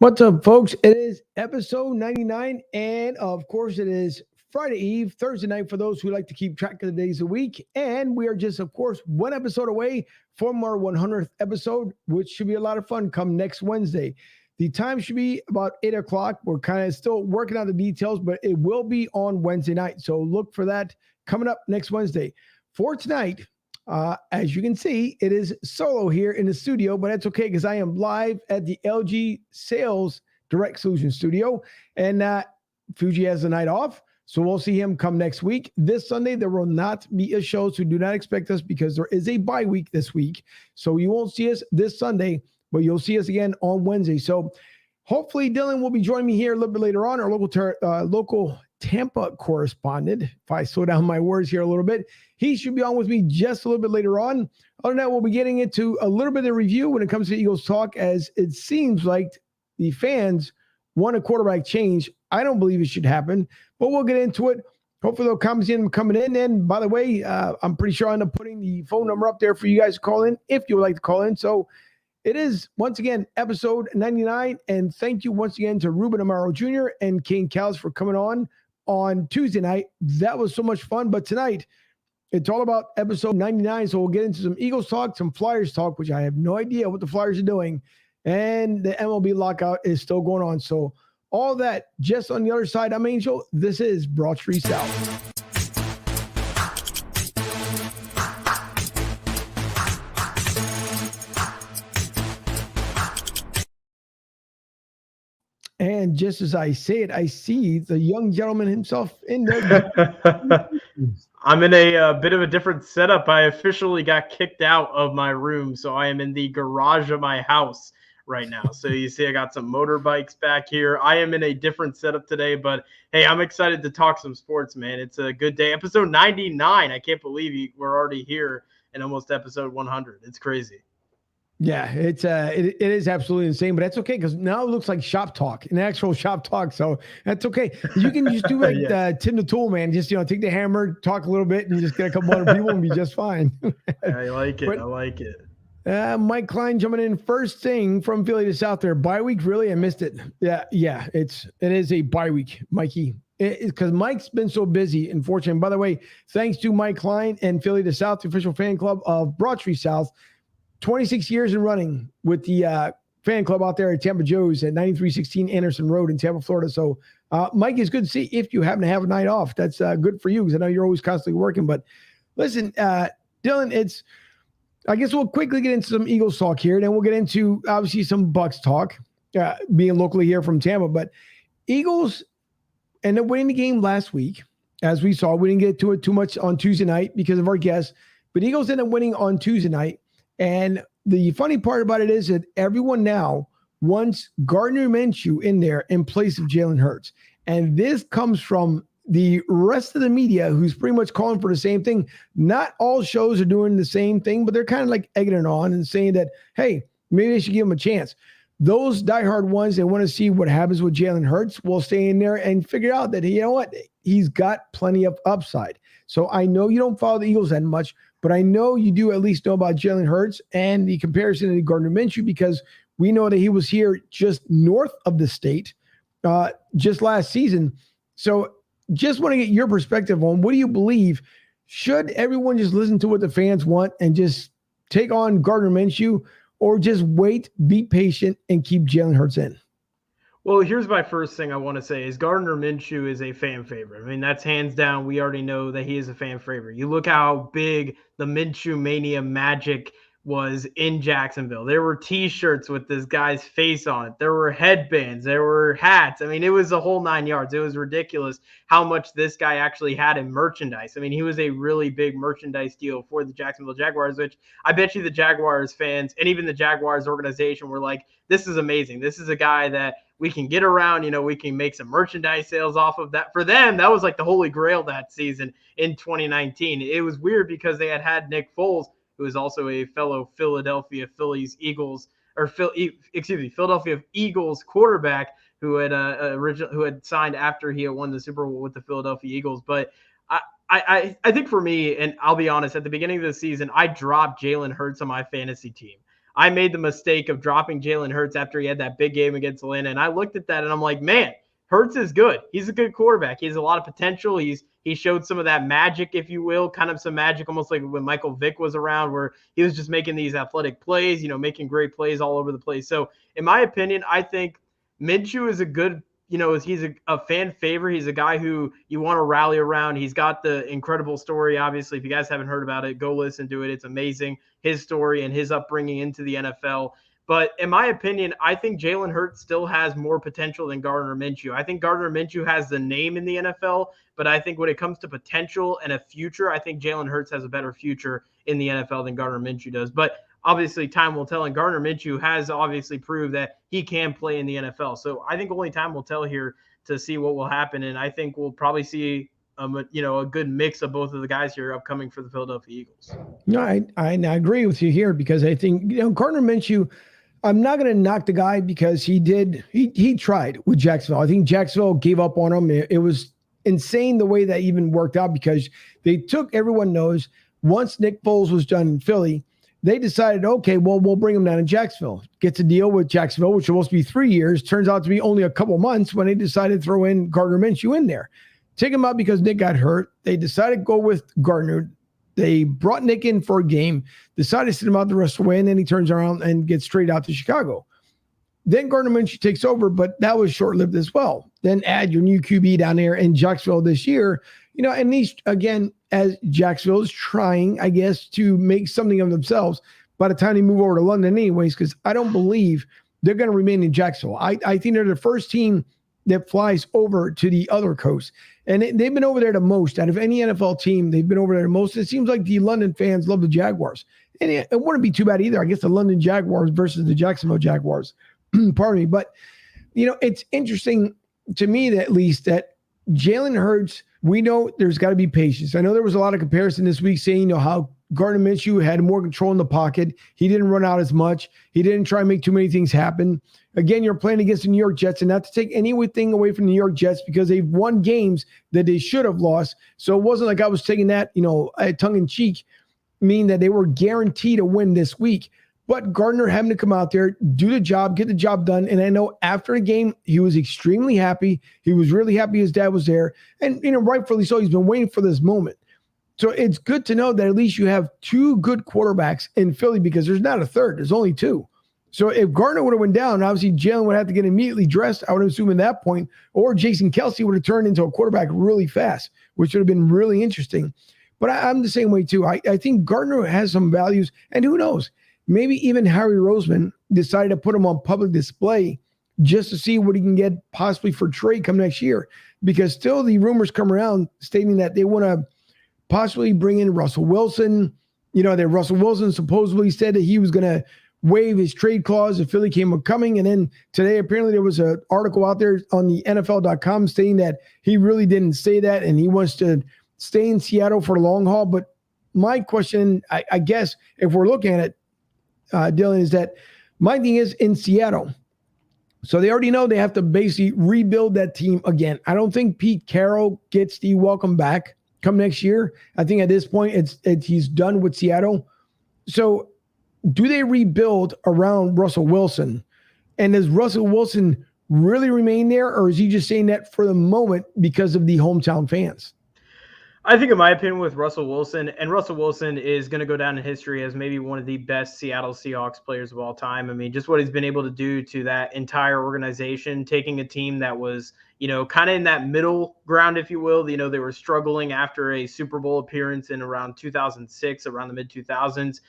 What's up, folks? It is episode 99, and of course, it is Friday Eve, Thursday night for those who like to keep track of the days a week. And we are just, of course, one episode away from our 100th episode, which should be a lot of fun come next Wednesday. The time should be about 8 o'clock. We're kind of still working out the details, but it will be on Wednesday night. So look for that coming up next Wednesday. For tonight, as you can see, it is solo here in the studio, but that's okay because I am live at the LG Sales Direct Solution Studio, and Fuji has the night off, so we'll see him come next week. This Sunday, there will not be a show, so do not expect us because there is a bye week this week, so you won't see us this Sunday, but you'll see us again on Wednesday. So hopefully Dylan will be joining me here a little bit later on, our local Tampa correspondent. If I slow down my words here a little bit, he should be on with me just a little bit later on. Other than that, we'll be getting into a little bit of review when it comes to Eagles talk, as it seems like the fans want a quarterback change. I don't believe it should happen, but we'll get into it. Hopefully they'll come coming in. And by the way, I'm pretty sure I end up putting the phone number up there for you guys to call in if you would like to call in. So it is, once again, episode 99. And thank you once again to Ruben Amaro Jr. and Kane Callis for coming on Tuesday night. That was so much fun. But tonight, it's all about episode 99. So we'll get into some Eagles talk, some Flyers talk, which I have no idea what the Flyers are doing. And the MLB lockout is still going on. So all that just on the other side. I'm Angel. This is Broad Street South. And just as I say it, I see the young gentleman himself in there. I'm in a bit of a different setup. I officially got kicked out of my room, so I am in the garage of my house right now. So you see I got some motorbikes back here. I am in a different setup today, but hey, I'm excited to talk some sports, man. It's a good day. Episode 99. I can't believe we're already here in almost episode 100. It's crazy. Yeah, it is absolutely insane, but that's okay because now it looks like shop talk, an actual shop talk. So that's okay. You can just do like yes. Tim the Tool Man, just take the hammer, talk a little bit, and you just get a couple other people and be just fine. I like it. But, I like it. Mike Klein jumping in first thing from Philly to South there. Bye week, really? I missed it. Yeah. It is a bye week, Mikey. Because Mike's been so busy, unfortunately. By the way, thanks to Mike Klein and Philly to South, the official fan club of Broad Street South. 26 years in running with the fan club out there at Tampa Joe's at 9316 Anderson Road in Tampa, Florida. So, Mike, it's good to see if you happen to have a night off. That's good for you because I know you're always constantly working. But listen, Dylan, I guess we'll quickly get into some Eagles talk here. Then we'll get into, obviously, some Bucks talk, being locally here from Tampa. But Eagles ended up winning the game last week. As we saw, we didn't get to it too much on Tuesday night because of our guests. But Eagles ended up winning on Tuesday night. And the funny part about it is that everyone now wants Gardner Minshew in there in place of Jalen Hurts. And this comes from the rest of the media who's pretty much calling for the same thing. Not all shows are doing the same thing, but they're kind of like egging it on and saying that, hey, maybe they should give him a chance. Those diehard ones that want to see what happens with Jalen Hurts will stay in there and figure out that, you know what, he's got plenty of upside. So I know you don't follow the Eagles that much, but I know you do at least know about Jalen Hurts and the comparison to Gardner Minshew because we know that he was here just north of the state just last season. So just want to get your perspective on what do you believe? Should everyone just listen to what the fans want and just take on Gardner Minshew or just wait, be patient, and keep Jalen Hurts in? Well, here's my first thing I want to say is Gardner Minshew is a fan favorite. I mean, that's hands down. We already know that he is a fan favorite. You look how big the Minshew Mania magic was in Jacksonville. There were T-shirts with this guy's face on it. There were headbands. There were hats. I mean, it was a whole 9 yards. It was ridiculous how much this guy actually had in merchandise. I mean, he was a really big merchandise deal for the Jacksonville Jaguars, which I bet you the Jaguars fans and even the Jaguars organization were like, this is amazing. This is a guy that we can get around, we can make some merchandise sales off of that. For them, that was like the holy grail that season in 2019. It was weird because they had Nick Foles, who is also a fellow Philadelphia Eagles quarterback who had signed after he had won the Super Bowl with the Philadelphia Eagles. But I think for me, and I'll be honest, at the beginning of the season, I dropped Jalen Hurts on my fantasy team. I made the mistake of dropping Jalen Hurts after he had that big game against Atlanta. And I looked at that and I'm like, man, Hurts is good. He's a good quarterback. He has a lot of potential. He showed some of that magic, if you will, kind of some magic, almost like when Michael Vick was around, where he was just making these athletic plays, making great plays all over the place. So in my opinion, I think Minshew is a good, he's a fan favorite. He's a guy who you want to rally around. He's got the incredible story. Obviously, if you guys haven't heard about it, go listen to it. It's amazing, his story and his upbringing into the NFL. But in my opinion, I think Jalen Hurts still has more potential than Gardner Minshew. I think Gardner Minshew has the name in the NFL, but I think when it comes to potential and a future, I think Jalen Hurts has a better future in the NFL than Gardner Minshew does. But obviously, time will tell, and Gardner Minshew has obviously proved that he can play in the NFL. So I think only time will tell here to see what will happen, and I think we'll probably see a good mix of both of the guys here upcoming for the Philadelphia Eagles. No, I agree with you here because I think Gardner Minshew. I'm not going to knock the guy because he tried with Jacksonville. I think Jacksonville gave up on him. It was insane the way that even worked out because they took, everyone knows, once Nick Foles was done in Philly, they decided, okay, well, we'll bring him down to Jacksonville. Gets a deal with Jacksonville, which was supposed to be 3 years. Turns out to be only a couple months when they decided to throw in Gardner Minshew in there. Take him out because Nick got hurt. They decided to go with Gardner. They brought Nick in for a game, decided to sit him out the rest of the way, and then he turns around and gets straight out to Chicago. Then Gardner Minshew takes over, but that was short-lived as well. Then add your new QB down there in Jacksonville this year. And these, again, as Jacksonville is trying, I guess, to make something of themselves by the time they move over to London anyways, because I don't believe they're going to remain in Jacksonville. I think they're the first team that flies over to the other coast. And they've been over there the most. Out of any NFL team, they've been over there the most. It seems like the London fans love the Jaguars. And it wouldn't be too bad either. I guess the London Jaguars versus the Jacksonville Jaguars. Pardon me. But, it's interesting to me that at least that Jalen Hurts, we know there's got to be patience. I know there was a lot of comparison this week saying, how Gardner Minshew had more control in the pocket. He didn't run out as much. He didn't try and make too many things happen. Again, you're playing against the New York Jets, and not to take anything away from the New York Jets because they've won games that they should have lost. So it wasn't like I was taking that, tongue in cheek, meaning that they were guaranteed to win this week. But Gardner having to come out there, do the job, get the job done. And I know after the game, he was extremely happy. He was really happy his dad was there. And, rightfully so, he's been waiting for this moment. So it's good to know that at least you have two good quarterbacks in Philly because there's not a third. There's only two. So if Gardner would have went down, obviously Jalen would have to get immediately dressed, I would assume at that point, or Jason Kelce would have turned into a quarterback really fast, which would have been really interesting. But I'm the same way too. I think Gardner has some values, and who knows, maybe even Harry Roseman decided to put him on public display just to see what he can get possibly for trade come next year, because still the rumors come around stating that they want to possibly bring in Russell Wilson. That Russell Wilson supposedly said that he was going to waive his trade clause if Philly came coming. And then today, apparently there was an article out there on the NFL.com stating that he really didn't say that and he wants to stay in Seattle for the long haul. But my question, I guess, if we're looking at it, Dylan, is that my thing is in Seattle. So they already know they have to basically rebuild that team again. I don't think Pete Carroll gets the welcome back come next year. I think at this point, he's done with Seattle. So do they rebuild around Russell Wilson? And does Russell Wilson really remain there, or is he just saying that for the moment because of the hometown fans? I think, in my opinion, with Russell Wilson, and Russell Wilson is going to go down in history as maybe one of the best Seattle Seahawks players of all time. I mean, just what he's been able to do to that entire organization, taking a team that was, kind of in that middle ground, if you will. They were struggling after a Super Bowl appearance in around 2006, around the mid-2000s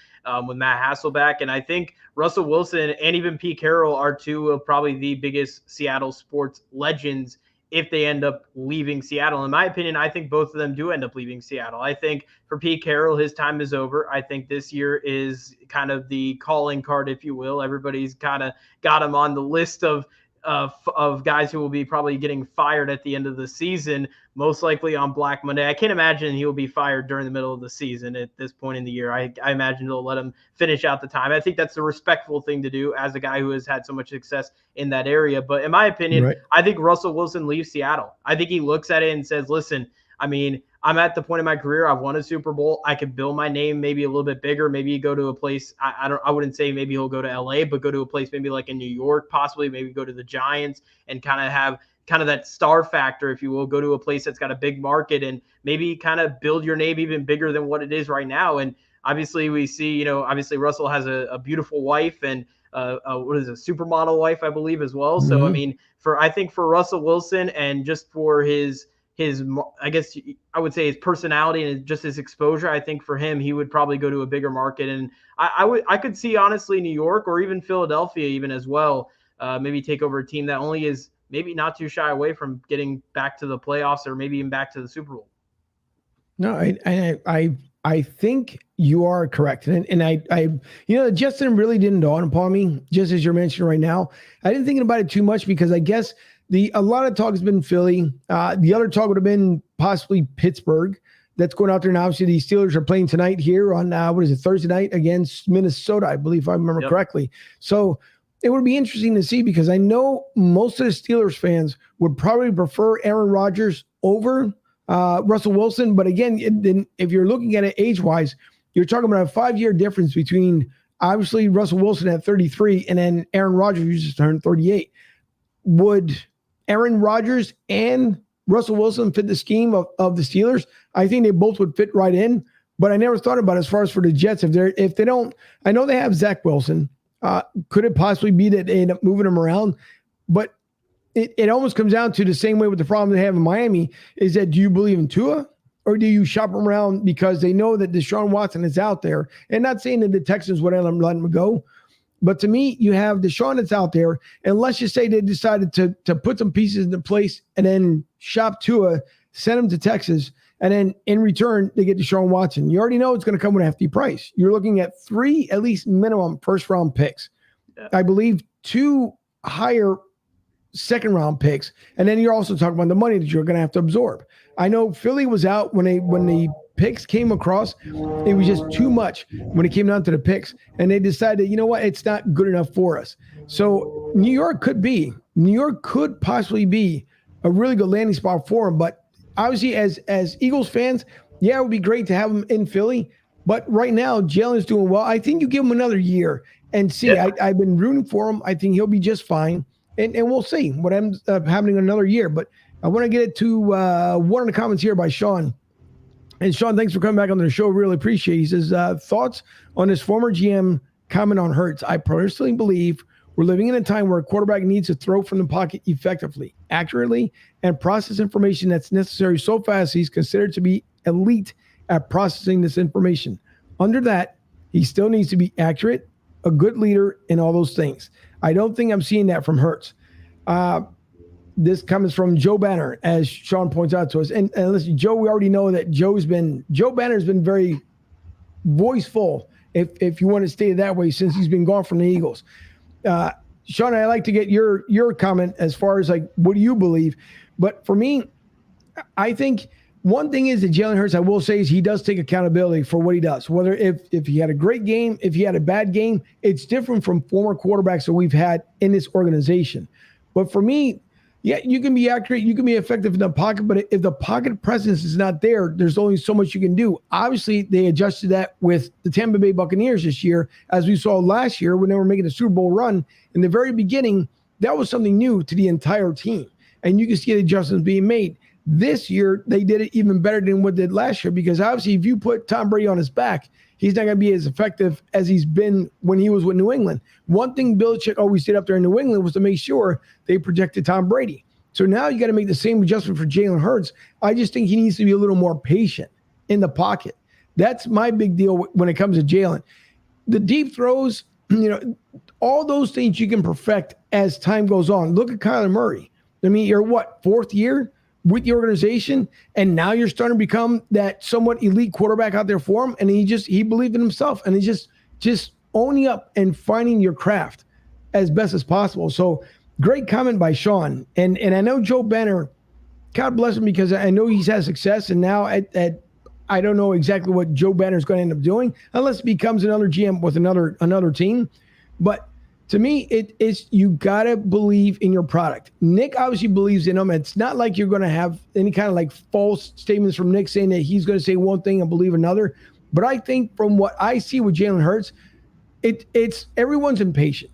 with Matt Hasselbeck. And I think Russell Wilson and even Pete Carroll are two of probably the biggest Seattle sports legends if they end up leaving Seattle. In my opinion, I think both of them do end up leaving Seattle. I think for Pete Carroll, his time is over. I think this year is kind of the calling card, if you will. Everybody's kind of got him on the list of guys who will be probably getting fired at the end of the season, most likely on Black Monday. I can't imagine he will be fired during the middle of the season at this point in the year. I imagine they'll let him finish out the time. I think that's the respectful thing to do as a guy who has had so much success in that area. But in my opinion, right, I think Russell Wilson leaves Seattle. I think he looks at it and says, listen, I mean, I'm at the point in my career, I've won a Super Bowl. I could build my name maybe a little bit bigger. Maybe go to a place. I wouldn't say maybe he'll go to LA, but go to a place maybe like in New York, possibly. Maybe go to the Giants and kind of have kind of that star factor, if you will. Go to a place that's got a big market and maybe kind of build your name even bigger than what it is right now. And obviously, we see, obviously Russell has a beautiful wife and what is a supermodel wife, I believe, as well. So I mean, I think for Russell Wilson and just for his I guess I would say his personality and just his exposure, I think for him, he would probably go to a bigger market. And I could see honestly New York or even Philadelphia even as well, maybe take over a team that only is maybe not too shy away from getting back to the playoffs or maybe even back to the Super Bowl. No, I think you are correct. And I Justin really didn't dawn upon me, just as you're mentioning right now. I didn't think about it too much because I guess a lot of talk has been Philly. The other talk would have been possibly Pittsburgh. That's going out there. And obviously the Steelers are playing tonight here on, Thursday night against Minnesota, I believe, if I remember correctly. So it would be interesting to see because I know most of the Steelers fans would probably prefer Aaron Rodgers over Russell Wilson. But again, if you're looking at it age-wise, you're talking about a 5-year difference between obviously Russell Wilson at 33 and then Aaron Rodgers, who just turned 38. Would Aaron Rodgers and Russell Wilson fit the scheme of the Steelers? I think they both would fit right in, but I never thought about it as far as for the Jets. If they don't, I know they have Zach Wilson. Could it possibly be that they end up moving him around? But it almost comes down to the same way with the problem they have in Miami is that do you believe in Tua or do you shop him around because they know that Deshaun Watson is out there? And not saying that the Texans would let him go. But to me, you have Deshaun that's out there, and let's just say they decided to put some pieces into place and then shop Tua, send him to Texas, and then in return, they get Deshaun Watson. You already know it's going to come with a hefty price. You're looking at 3, at least minimum, first-round picks. Yeah. I believe 2 higher second-round picks, and then you're also talking about the money that you're going to have to absorb. I know Philly was out when the picks came across. It was just too much when it came down to the picks, and they decided, you know what, it's not good enough for us. So New York could possibly be a really good landing spot for him. But obviously, as Eagles fans, yeah, it would be great to have him in Philly. But right now, Jalen's doing well. I think you give him another year and see. Yeah. I've been rooting for him. I think he'll be just fine, and we'll see what ends up happening another year. But I want to get it to one of the comments here by Sean. And Sean, thanks for coming back on the show. Really appreciate it. He says, thoughts on his former GM comment on Hurts. I personally believe we're living in a time where a quarterback needs to throw from the pocket effectively, accurately, and process information that's necessary so fast he's considered to be elite at processing this information. Under that, he still needs to be accurate, a good leader, and all those things. I don't think I'm seeing that from Hurts. This comes from Joe Banner, as Sean points out to us. And listen, Joe, we already know that Joe Banner's been very voiceful, if you want to state it that way, since he's been gone from the Eagles. Sean, I'd like to get your comment as far as like, what do you believe? But for me, I think one thing is that Jalen Hurts, I will say, is he does take accountability for what he does. Whether if he had a great game, if he had a bad game, it's different from former quarterbacks that we've had in this organization. But for me, yeah, you can be accurate, you can be effective in the pocket, but if the pocket presence is not there, there's only so much you can do. Obviously, they adjusted that with the Tampa Bay Buccaneers this year, as we saw last year when they were making a Super Bowl run. In the very beginning, that was something new to the entire team, and you can see the adjustments being made. This year, they did it even better than what they did last year, because obviously, if you put Tom Brady on his back, he's not going to be as effective as he's been when he was with New England. One thing Belichick always did up there in New England was to make sure they protected Tom Brady. So now you got to make the same adjustment for Jalen Hurts. I just think he needs to be a little more patient in the pocket. That's my big deal when it comes to Jalen. The deep throws, all those things you can perfect as time goes on. Look at Kyler Murray. I mean, you're what, 4th year with the organization, and now you're starting to become that somewhat elite quarterback out there for him, and he believed in himself, and he's just owning up and finding your craft as best as possible. So great comment by Sean. And I know Joe Banner, God bless him, because I know he's had success, and now I don't know exactly what Joe Banner is going to end up doing unless he becomes another GM with another team. But To me, it's you gotta believe in your product. Nick obviously believes in him. It's not like you're gonna have any kind of like false statements from Nick saying that he's gonna say one thing and believe another. But I think from what I see with Jalen Hurts, it's everyone's impatient.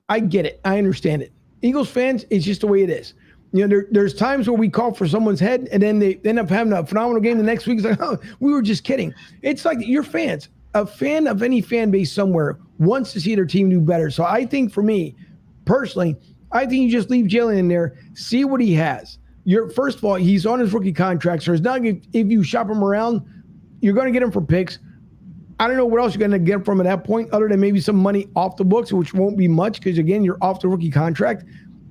I get it. I understand it. Eagles fans, it's just the way it is. There's times where we call for someone's head and then they end up having a phenomenal game the next week. It's like, oh, we were just kidding. It's like your fans. A fan of any fan base somewhere wants to see their team do better. So I think for me, personally, I think you just leave Jalen in there, see what he has. First of all, he's on his rookie contract. So it's not if you shop him around, you're going to get him for picks. I don't know what else you're going to get from at that point other than maybe some money off the books, which won't be much because, again, you're off the rookie contract.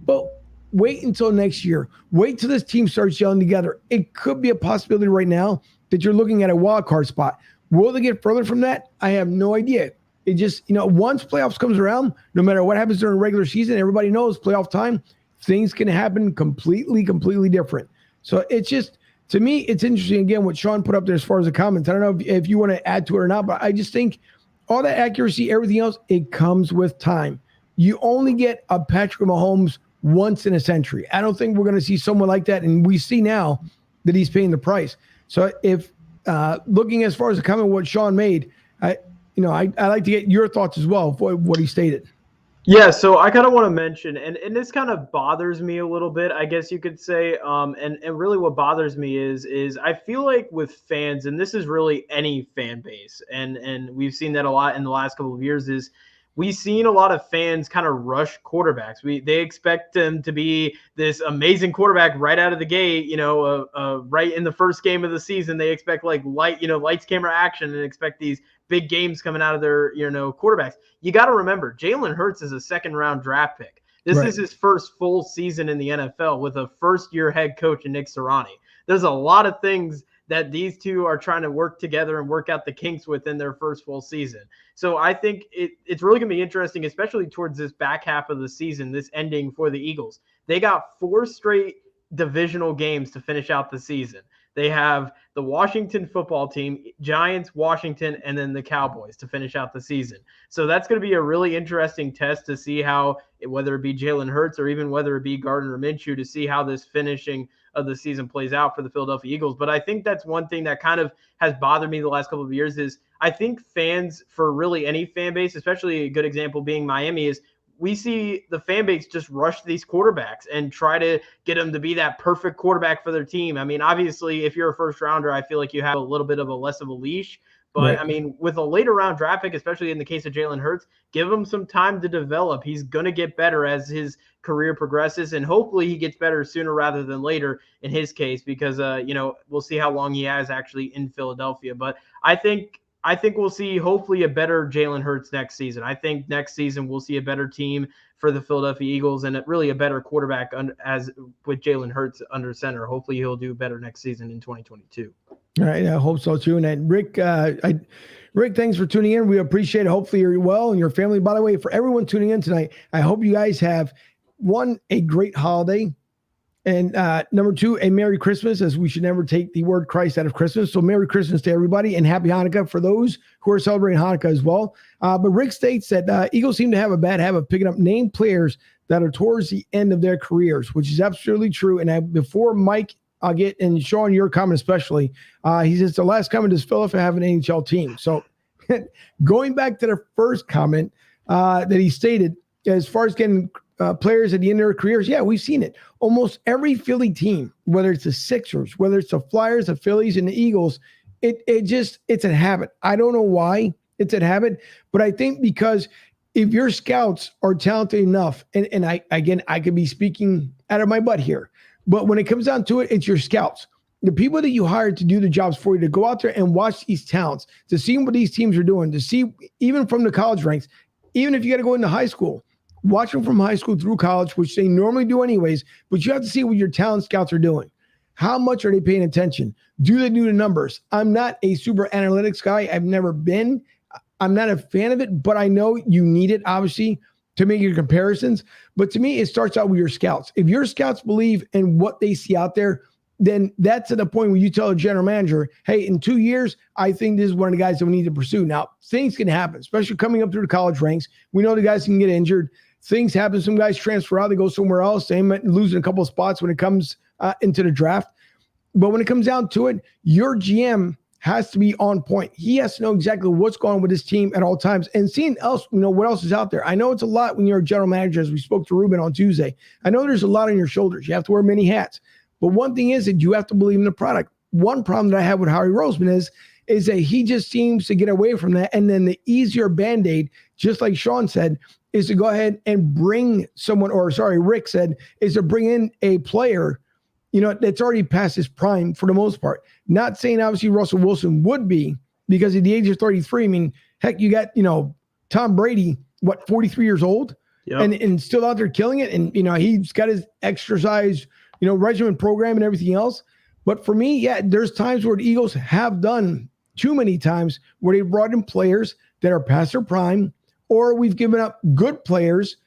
But wait until next year. Wait till this team starts gelling together. It could be a possibility right now that you're looking at a wild card spot. Will they get further from that? I have no idea. It just, once playoffs comes around, no matter what happens during regular season, everybody knows playoff time, things can happen completely different. So it's just, to me, it's interesting, again, what Sean put up there as far as the comments. I don't know if you want to add to it or not, but I just think all that accuracy, everything else, it comes with time. You only get a Patrick Mahomes once in a century. I don't think we're going to see someone like that, and we see now that he's paying the price. So if looking as far as the comment what Sean made, I like to get your thoughts as well for what he stated. Yeah, so I kind of want to mention, and this kind of bothers me a little bit, I guess you could say, and really what bothers me is I feel like with fans, and this is really any fan base, and we've seen that a lot in the last couple of years, is we've seen a lot of fans kind of rush quarterbacks. They expect them to be this amazing quarterback right out of the gate, right in the first game of the season. They expect like lights, camera, action, and expect these big games coming out of their, quarterbacks. You got to remember, Jalen Hurts is a second-round draft pick. This is his first full season in the NFL with a first-year head coach in Nick Sirianni. There's a lot of things that these two are trying to work together and work out the kinks within their first full season. So I think it's really going to be interesting, especially towards this back half of the season, this ending for the Eagles. They got 4 straight divisional games to finish out the season. They have the Washington football team, Giants, Washington, and then the Cowboys to finish out the season. So that's going to be a really interesting test to see how, whether it be Jalen Hurts or even whether it be Gardner Minshew, to see how this finishing of the season plays out for the Philadelphia Eagles. But I think that's one thing that kind of has bothered me the last couple of years is I think fans, for really any fan base, especially a good example being Miami, is we see the fan base just rush these quarterbacks and try to get them to be that perfect quarterback for their team. I mean, obviously, if you're a first rounder, I feel like you have a little bit of a less of a leash. But, right. I mean, with a later round draft pick, especially in the case of Jalen Hurts, give him some time to develop. He's going to get better as his career progresses, and hopefully he gets better sooner rather than later in his case because, we'll see how long he has actually in Philadelphia. But I think we'll see hopefully a better Jalen Hurts next season. I think next season we'll see a better team for the Philadelphia Eagles and really a better quarterback as with Jalen Hurts under center. Hopefully he'll do better next season in 2022. All right, I hope so too. And Rick, Rick, thanks for tuning in. We appreciate it. Hopefully you're well and your family. By the way, for everyone tuning in tonight, I hope you guys have, one, a great holiday. And number 2, a Merry Christmas, as we should never take the word Christ out of Christmas. So Merry Christmas to everybody and Happy Hanukkah for those who are celebrating Hanukkah as well. But Rick states that Eagles seem to have a bad habit of picking up named players that are towards the end of their careers, which is absolutely true. And before Mike, I'll get, and Sean, your comment especially, he says, the last comment is Philadelphia have an NHL team. So going back to the first comment that he stated, as far as getting players at the end of their careers, yeah, we've seen it. Almost every Philly team, whether it's the Sixers, whether it's the Flyers, the Phillies, and the Eagles, it's a habit. I don't know why it's a habit, but I think because if your scouts are talented enough, and I could be speaking out of my butt here, but when it comes down to it, it's your scouts. The people that you hired to do the jobs for you, to go out there and watch these talents, to see what these teams are doing, to see even from the college ranks, even if you got to go into high school, watch them from high school through college, which they normally do anyways, but you have to see what your talent scouts are doing. How much are they paying attention? Do they do the numbers? I'm not a super analytics guy. I've never been. I'm not a fan of it, but I know you need it, obviously, to make your comparisons. But to me, it starts out with your scouts. If your scouts believe in what they see out there, then that's at the point where you tell a general manager, hey, in 2 years, I think this is one of the guys that we need to pursue. Now, things can happen, especially coming up through the college ranks. We know the guys can get injured. Things happen. Some guys transfer out. They go somewhere else. They might lose a couple of spots when it comes into the draft. But when it comes down to it, your GM has to be on point. He has to know exactly what's going on with his team at all times and seeing else, what else is out there. I know it's a lot when you're a general manager, as we spoke to Ruben on Tuesday. I know there's a lot on your shoulders. You have to wear many hats. But one thing is that you have to believe in the product. One problem that I have with Howie Roseman is that he just seems to get away from that. And then the easier Band-Aid, just like Sean said, is to go ahead and bring someone, Rick said, is to bring in a player, that's already past his prime for the most part. Not saying obviously Russell Wilson would be, because at the age of 33, I mean, heck, you got, Tom Brady, 43 years old, yep. and still out there killing it. And, he's got his exercise, regimen program and everything else. But for me, yeah, there's times where the Eagles have done too many times where they brought in players that are past their prime, or we've given up good players,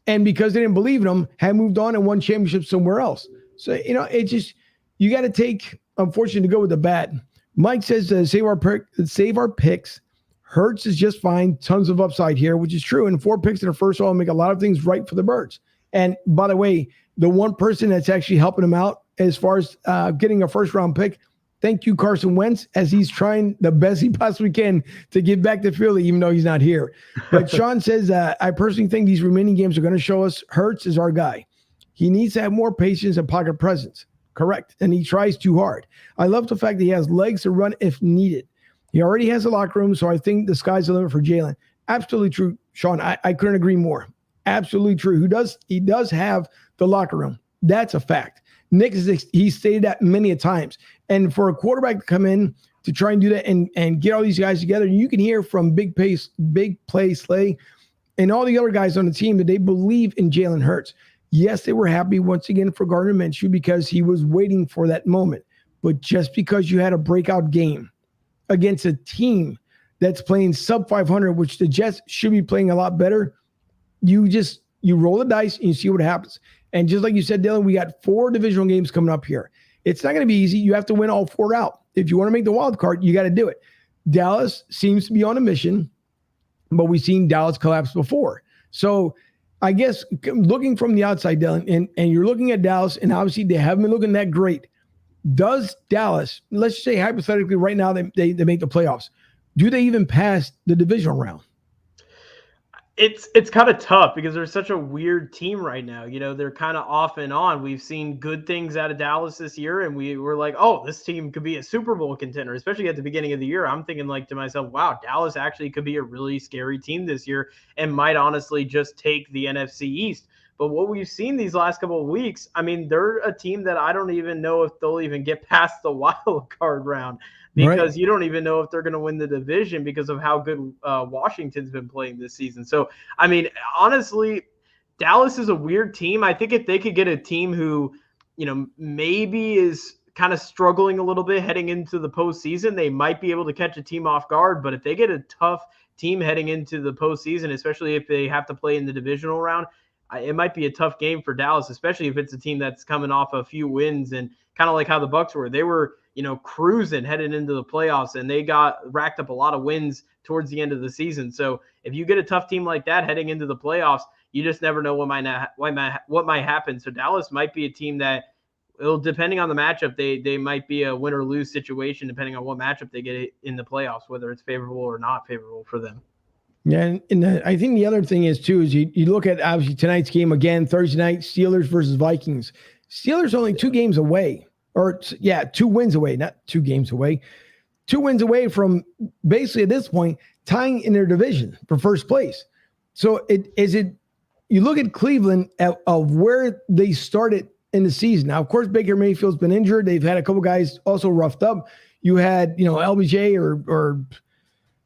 and because they didn't believe in them, have moved on and won championships somewhere else. So, it just, you got to take, unfortunately, to go with the bad. Mike says, save our picks. Hurts is just fine. Tons of upside here, which is true. And 4 picks in the first round make a lot of things right for the Birds. And by the way, the one person that's actually helping him out as far as getting a first-round pick, thank you, Carson Wentz, as he's trying the best he possibly can to get back to Philly, even though he's not here. But Sean says, I personally think these remaining games are going to show us Hurts is our guy. He needs to have more patience and pocket presence. Correct. And he tries too hard. I love the fact that he has legs to run if needed. He already has a locker room, so I think the sky's the limit for Jalen. Absolutely true, Sean. I couldn't agree more. Absolutely true. He does have the locker room. That's a fact. Nick, he stated that many a times. And for a quarterback to come in to try and do that and get all these guys together, you can hear from Big Play Slay and all the other guys on the team that they believe in Jalen Hurts. Yes, they were happy once again for Gardner Minshew because he was waiting for that moment. But just because you had a breakout game against a team that's playing sub 500, which the Jets should be playing a lot better, you roll the dice and you see what happens. And just like you said, Dylan, we got 4 divisional games coming up here. It's not going to be easy. You have to win all 4 out. If you want to make the wild card, you got to do it. Dallas seems to be on a mission, but we've seen Dallas collapse before. So I guess looking from the outside, Dylan, and you're looking at Dallas, and obviously they haven't been looking that great. Does Dallas, let's just say hypothetically right now they make the playoffs, do they even pass the divisional round? It's kind of tough because they're such a weird team right now. They're kind of off and on. We've seen good things out of Dallas this year, and we were like, oh, this team could be a Super Bowl contender, especially at the beginning of the year. I'm thinking to myself, wow, Dallas actually could be a really scary team this year and might honestly just take the NFC East. But what we've seen these last couple of weeks, I mean, they're a team that I don't even know if they'll even get past the wild card round. Because you don't even know if they're going to win the division because of how good Washington's been playing this season. So, I mean, honestly, Dallas is a weird team. I think if they could get a team who, maybe is kind of struggling a little bit heading into the postseason, they might be able to catch a team off guard. But if they get a tough team heading into the postseason, especially if they have to play in the divisional round, it might be a tough game for Dallas, especially if it's a team that's coming off a few wins and kind of like how the Bucs were. They were cruising heading into the playoffs, and they racked up a lot of wins towards the end of the season. So if you get a tough team like that heading into the playoffs, you just never know what might happen. So Dallas might be a team that, depending on the matchup, they might be a win or lose situation depending on what matchup they get in the playoffs, whether it's favorable or not favorable for them. Yeah, and I think the other thing is you look at obviously tonight's game again, Thursday night, Steelers versus Vikings. Steelers only 2 games away. 2 wins away, not 2 games away. 2 wins away from basically at this point tying in their division for first place. So you look at Cleveland of where they started in the season. Now, of course, Baker Mayfield's been injured. They've had a couple guys also roughed up. You had, LBJ or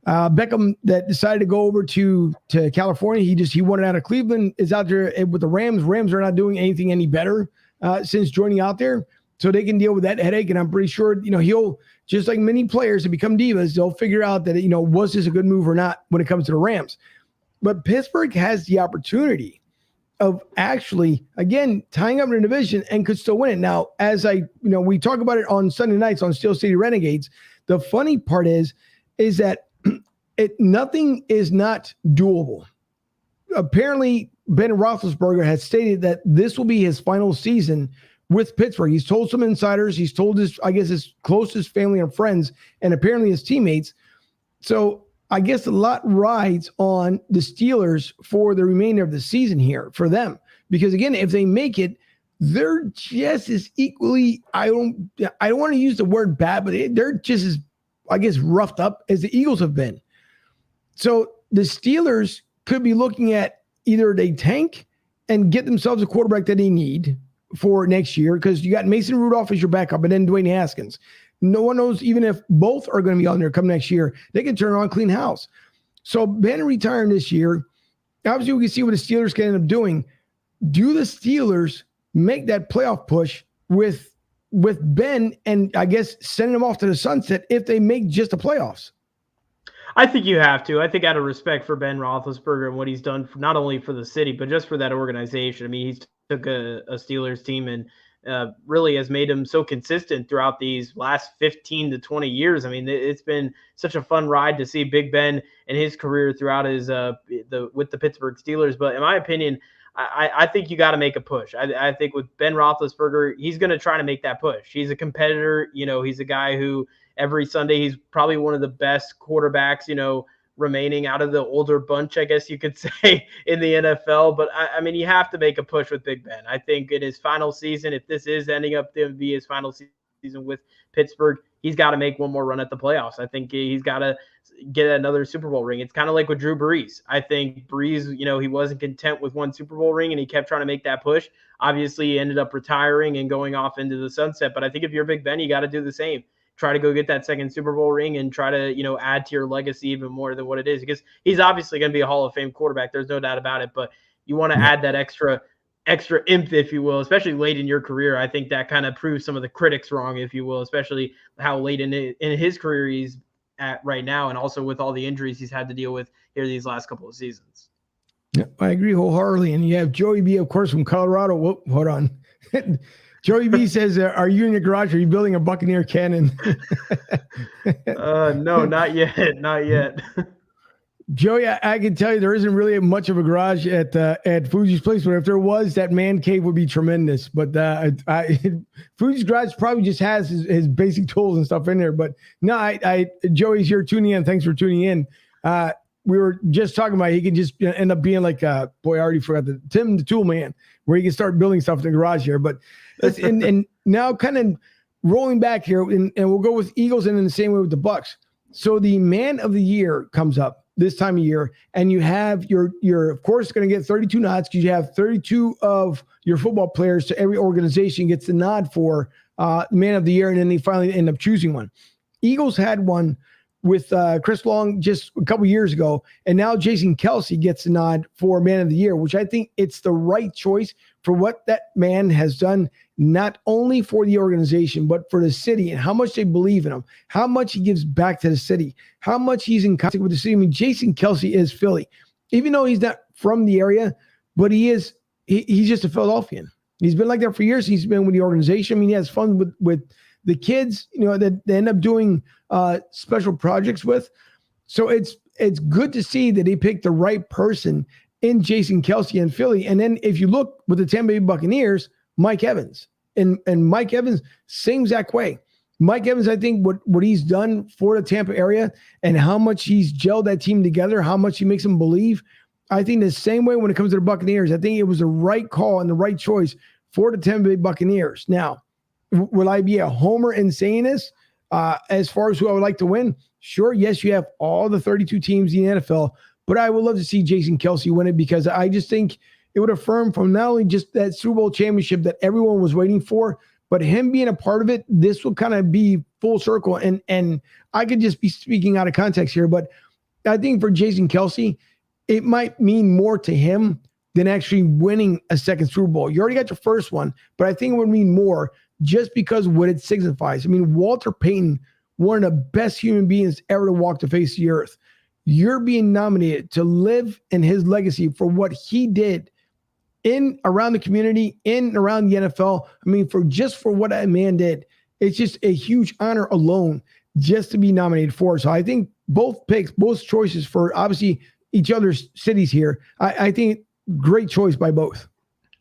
Beckham that decided to go over to California. He wanted out of Cleveland, is out there with the Rams. Rams are not doing anything any better since joining out there. So they can deal with that headache. And I'm pretty sure, he'll, just like many players that become divas, they'll figure out that, was this a good move or not when it comes to the Rams. But Pittsburgh has the opportunity of actually, again, tying up in a division and could still win it. Now, as we talk about it on Sunday nights on Steel City Renegades, the funny part is that nothing is not doable. Apparently, Ben Roethlisberger has stated that this will be his final season with Pittsburgh. He's told some insiders, he's told his closest family and friends, and apparently his teammates. So I guess a lot rides on the Steelers for the remainder of the season here for them. Because again, if they make it, they're just as equally, I don't want to use the word bad, but they're just as, I guess, roughed up as the Eagles have been. So the Steelers could be looking at either they tank and get themselves a quarterback that they need for next year, because you got Mason Rudolph as your backup and then Dwayne Haskins. No one knows even if both are going to be on there come next year. They can turn around clean house. So Ben retiring this year, obviously we can see what the Steelers can end up doing. Do the Steelers make that playoff push with Ben and I guess sending them off to the sunset if they make just the playoffs? I think you have to. I think out of respect for Ben Roethlisberger and what he's done for, not only for the city, but just for that organization. I mean, he's took a Steelers team and really has made them so consistent throughout these last 15 to 20 years. I mean, it's been such a fun ride to see Big Ben and his career throughout his with the Pittsburgh Steelers. But in my opinion, I think you got to make a push. I think with Ben Roethlisberger, he's going to try to make that push. He's a competitor. He's a guy who every Sunday, he's probably one of the best quarterbacks, remaining out of the older bunch, I guess you could say, in the NFL. But I mean, you have to make a push with Big Ben. I think in his final season, if this is ending up to be his final season with Pittsburgh, he's got to make one more run at the playoffs. I think he's got to get another Super Bowl ring. It's kind of like with Drew Brees. I think Brees, he wasn't content with one Super Bowl ring and he kept trying to make that push. Obviously, he ended up retiring and going off into the sunset. But I think if you're Big Ben, you got to do the same. Try to go get that second Super Bowl ring and try to, add to your legacy even more than what it is, because he's obviously going to be a Hall of Fame quarterback. There's no doubt about it, but you want to add that extra imp, if you will, especially late in your career. I think that kind of proves some of the critics wrong, if you will, especially how late in his career he's at right now. And also with all the injuries he's had to deal with here these last couple of seasons. Yeah, I agree wholeheartedly. And you have Joey B, of course, from Colorado. Whoa, hold on. Joey B says, are you in your garage? Are you building a Buccaneer cannon? No, not yet. Not yet. Joey, I can tell you there isn't really much of a garage at Fuji's place, but if there was, that man cave would be tremendous. But Fuji's garage probably just has his basic tools and stuff in there. But no, Joey's here tuning in. Thanks for tuning in. We were just talking about he can just end up being like, I already forgot Tim the Tool Man, where he can start building stuff in the garage here. But and now kind of rolling back here, and we'll go with Eagles and in the same way with the Bucks. So the Man of the Year comes up this time of year, and you have you're of course going to get 32 nods because you have 32 of your football players. So every organization gets the nod for Man of the Year, and then they finally end up choosing one. Eagles had one with Chris Long just a couple years ago, and now Jason Kelce gets the nod for Man of the Year, which I think it's the right choice for what that man has done, not only for the organization, but for the city and how much they believe in him, how much he gives back to the city, how much he's in contact with the city. I mean, Jason Kelce is Philly, even though he's not from the area, but he's just a Philadelphian. He's been like that for years. He's been with the organization. I mean, he has fun with the kids, that they end up doing special projects with. So it's good to see that he picked the right person in Jason Kelce and Philly. And then if you look with the Tampa Bay Buccaneers, Mike Evans. And Mike Evans, same exact way. Mike Evans, I think what he's done for the Tampa area and how much he's gelled that team together, how much he makes them believe, I think the same way when it comes to the Buccaneers. I think it was the right call and the right choice for the Tampa Bay Buccaneers. Now, will I be a homer in saying this as far as who I would like to win? Sure, yes, you have all the 32 teams in the NFL, but I would love to see Jason Kelce win it because I just think it would affirm from not only just that Super Bowl championship that everyone was waiting for, but him being a part of it. This will kind of be full circle. And I could just be speaking out of context here, but I think for Jason Kelce, it might mean more to him than actually winning a second Super Bowl. You already got your first one, but I think it would mean more just because what it signifies. I mean, Walter Payton, one of the best human beings ever to walk the face of the earth. You're being nominated to live in his legacy for what he did in around the community, in and around the NFL. I mean, for what that man did, it's just a huge honor alone just to be nominated for. So I think both picks, both choices for obviously each other's cities here. I think great choice by both.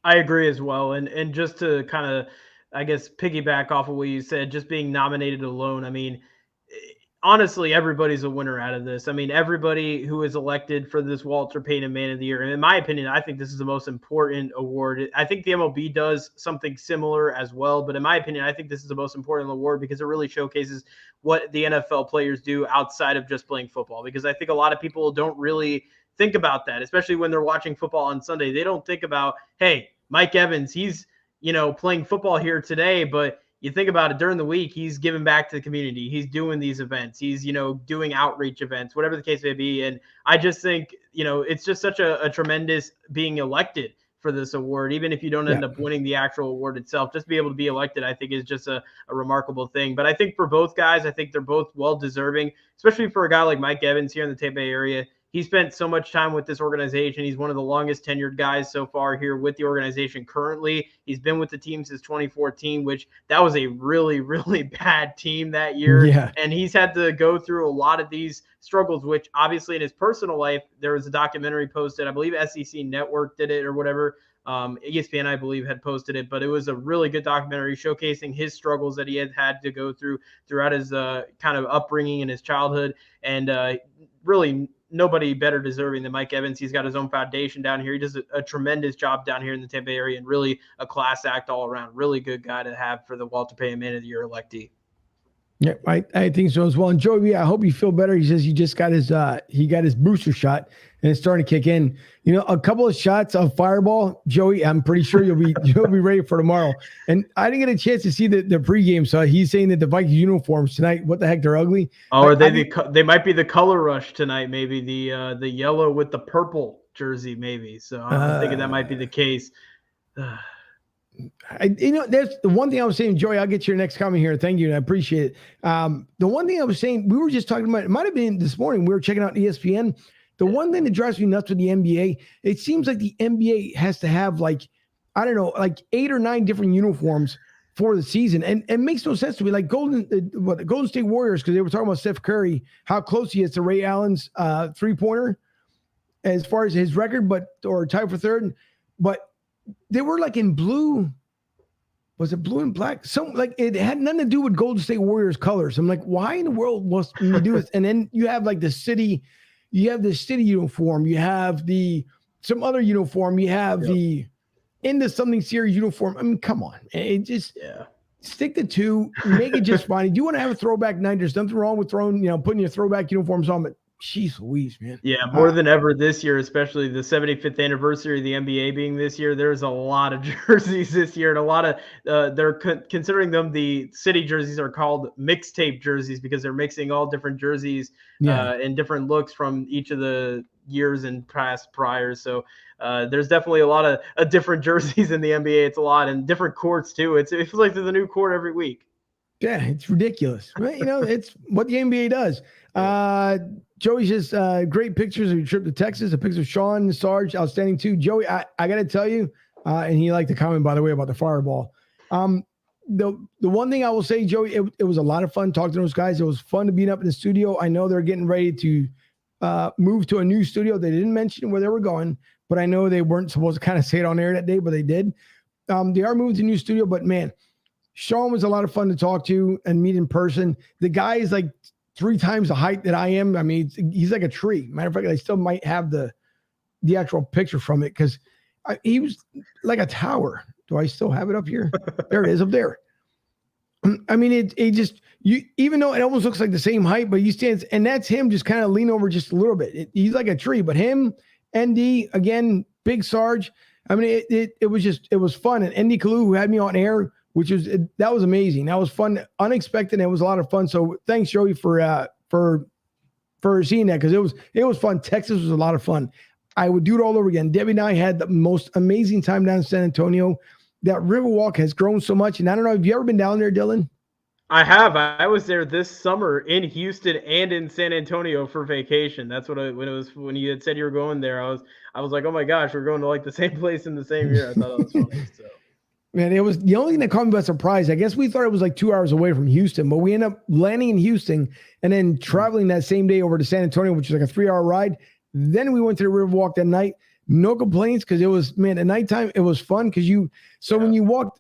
I agree as well. And just to kind of, I guess, piggyback off of what you said, just being nominated alone. I mean, honestly, everybody's a winner out of this. I mean, everybody who is elected for this Walter Payton Man of the Year, and in my opinion, I think this is the most important award. I think the MLB does something similar as well, but in my opinion, I think this is the most important award because it really showcases what the NFL players do outside of just playing football. Because I think a lot of people don't really think about that, especially when they're watching football on Sunday. They don't think about, hey, Mike Evans, he's, playing football here today, but you think about it during the week, he's giving back to the community. He's doing these events. He's, doing outreach events, whatever the case may be. And I just think, it's just such a tremendous being elected for this award. Even if you don't end up winning the actual award itself, just be able to be elected, I think is just a remarkable thing. But I think for both guys, I think they're both well deserving, especially for a guy like Mike Evans here in the Tampa Bay area. He spent so much time with this organization. He's one of the longest tenured guys so far here with the organization currently. He's been with the team since 2014, which that was a really, really bad team that year. Yeah. And he's had to go through a lot of these struggles, which obviously in his personal life, there was a documentary posted. I believe SEC Network did it or whatever. ESPN, I believe, had posted it, but it was a really good documentary showcasing his struggles that he had to go through throughout his kind of upbringing in his childhood. And really, nobody better deserving than Mike Evans. He's got his own foundation down here. He does a tremendous job down here in the Tampa Bay area and really a class act all around. Really good guy to have for the Walter Payton Man of the Year electee. Yeah, I think so as well. And Joey, I hope you feel better. He says he just got his booster shot and it's starting to kick in. A couple of shots of Fireball, Joey. I'm pretty sure you'll be ready for tomorrow. And I didn't get a chance to see the pregame, so he's saying that the Vikings uniforms tonight, what the heck, they're ugly. Oh, are they might be the color rush tonight? Maybe the yellow with the purple jersey, maybe. So I'm thinking that might be the case. There's the one thing I was saying, Joey, I'll get to your next comment here. Thank you. And I appreciate it. The one thing I was saying, we were just talking about, it might have been this morning, we were checking out ESPN. The one thing that drives me nuts with the NBA, it seems like the NBA has to have like 8 or 9 different uniforms for the season. And it makes no sense to me. Like the Golden State Warriors, because they were talking about Steph Curry, how close he is to Ray Allen's 3-pointer as far as his record, or tied for third. But they were like in blue. Was it blue and black? It had nothing to do with Golden State Warriors colors. I'm like, why in the world was we do this? And then you have like the city uniform. You have some other uniform. You have the into something series uniform. I mean, come on. It just stick to 2, make it just fine. Do you want to have a throwback night? There's nothing wrong with putting your throwback uniforms on, but jeez Louise, man. Yeah, more than ever this year, especially the 75th anniversary of the NBA being this year, there's a lot of jerseys this year, and a lot of they're considering them the city jerseys are called mixtape jerseys because they're mixing all different jerseys and different looks from each of the years and past priors. So there's definitely a lot of different jerseys in the NBA. It's a lot, and different courts too. It feels like there's a new court every week. Yeah, it's ridiculous. Right? It's what the NBA does. Joey says, great pictures of your trip to Texas. A picture of Sean and Sarge, outstanding too. Joey, I got to tell you, and he liked the comment, by the way, about the Fireball. The one thing I will say, Joey, it was a lot of fun talking to those guys. It was fun to be up in the studio. I know they're getting ready to move to a new studio. They didn't mention where they were going, but I know they weren't supposed to kind of say it on air that day, but they did. They are moving to a new studio, but man, Sean was a lot of fun to talk to and meet in person. The guy is like 3 times the height that I am. I mean, he's like a tree. Matter of fact, I still might have the actual picture from it because he was like a tower. Do I still have it up here? There it is up there. I mean, it just, even though it almost looks like the same height, but he stands, and that's him just kind of lean over just a little bit. He's like a tree, but him, ND, again, Big Sarge. I mean, it was fun. And ND Kalu, who had me on air, that was amazing. That was fun, unexpected. And it was a lot of fun. So thanks, Joey, for seeing that, because it was fun. Texas was a lot of fun. I would do it all over again. Debbie and I had the most amazing time down in San Antonio. That Riverwalk has grown so much. And I don't know, have you ever been down there, Dylan? I have. I was there this summer in Houston and in San Antonio for vacation. That's what when you had said you were going there. I was like, oh my gosh, we're going to like the same place in the same year. I thought that was funny. So Man, it was the only thing that caught me by surprise. I guess we thought it was like 2 hours away from Houston, but we ended up landing in Houston and then traveling that same day over to San Antonio, which was like a 3 hour ride. Then we went to the Riverwalk that night. No complaints because it was, man, at nighttime, it was fun because when you walked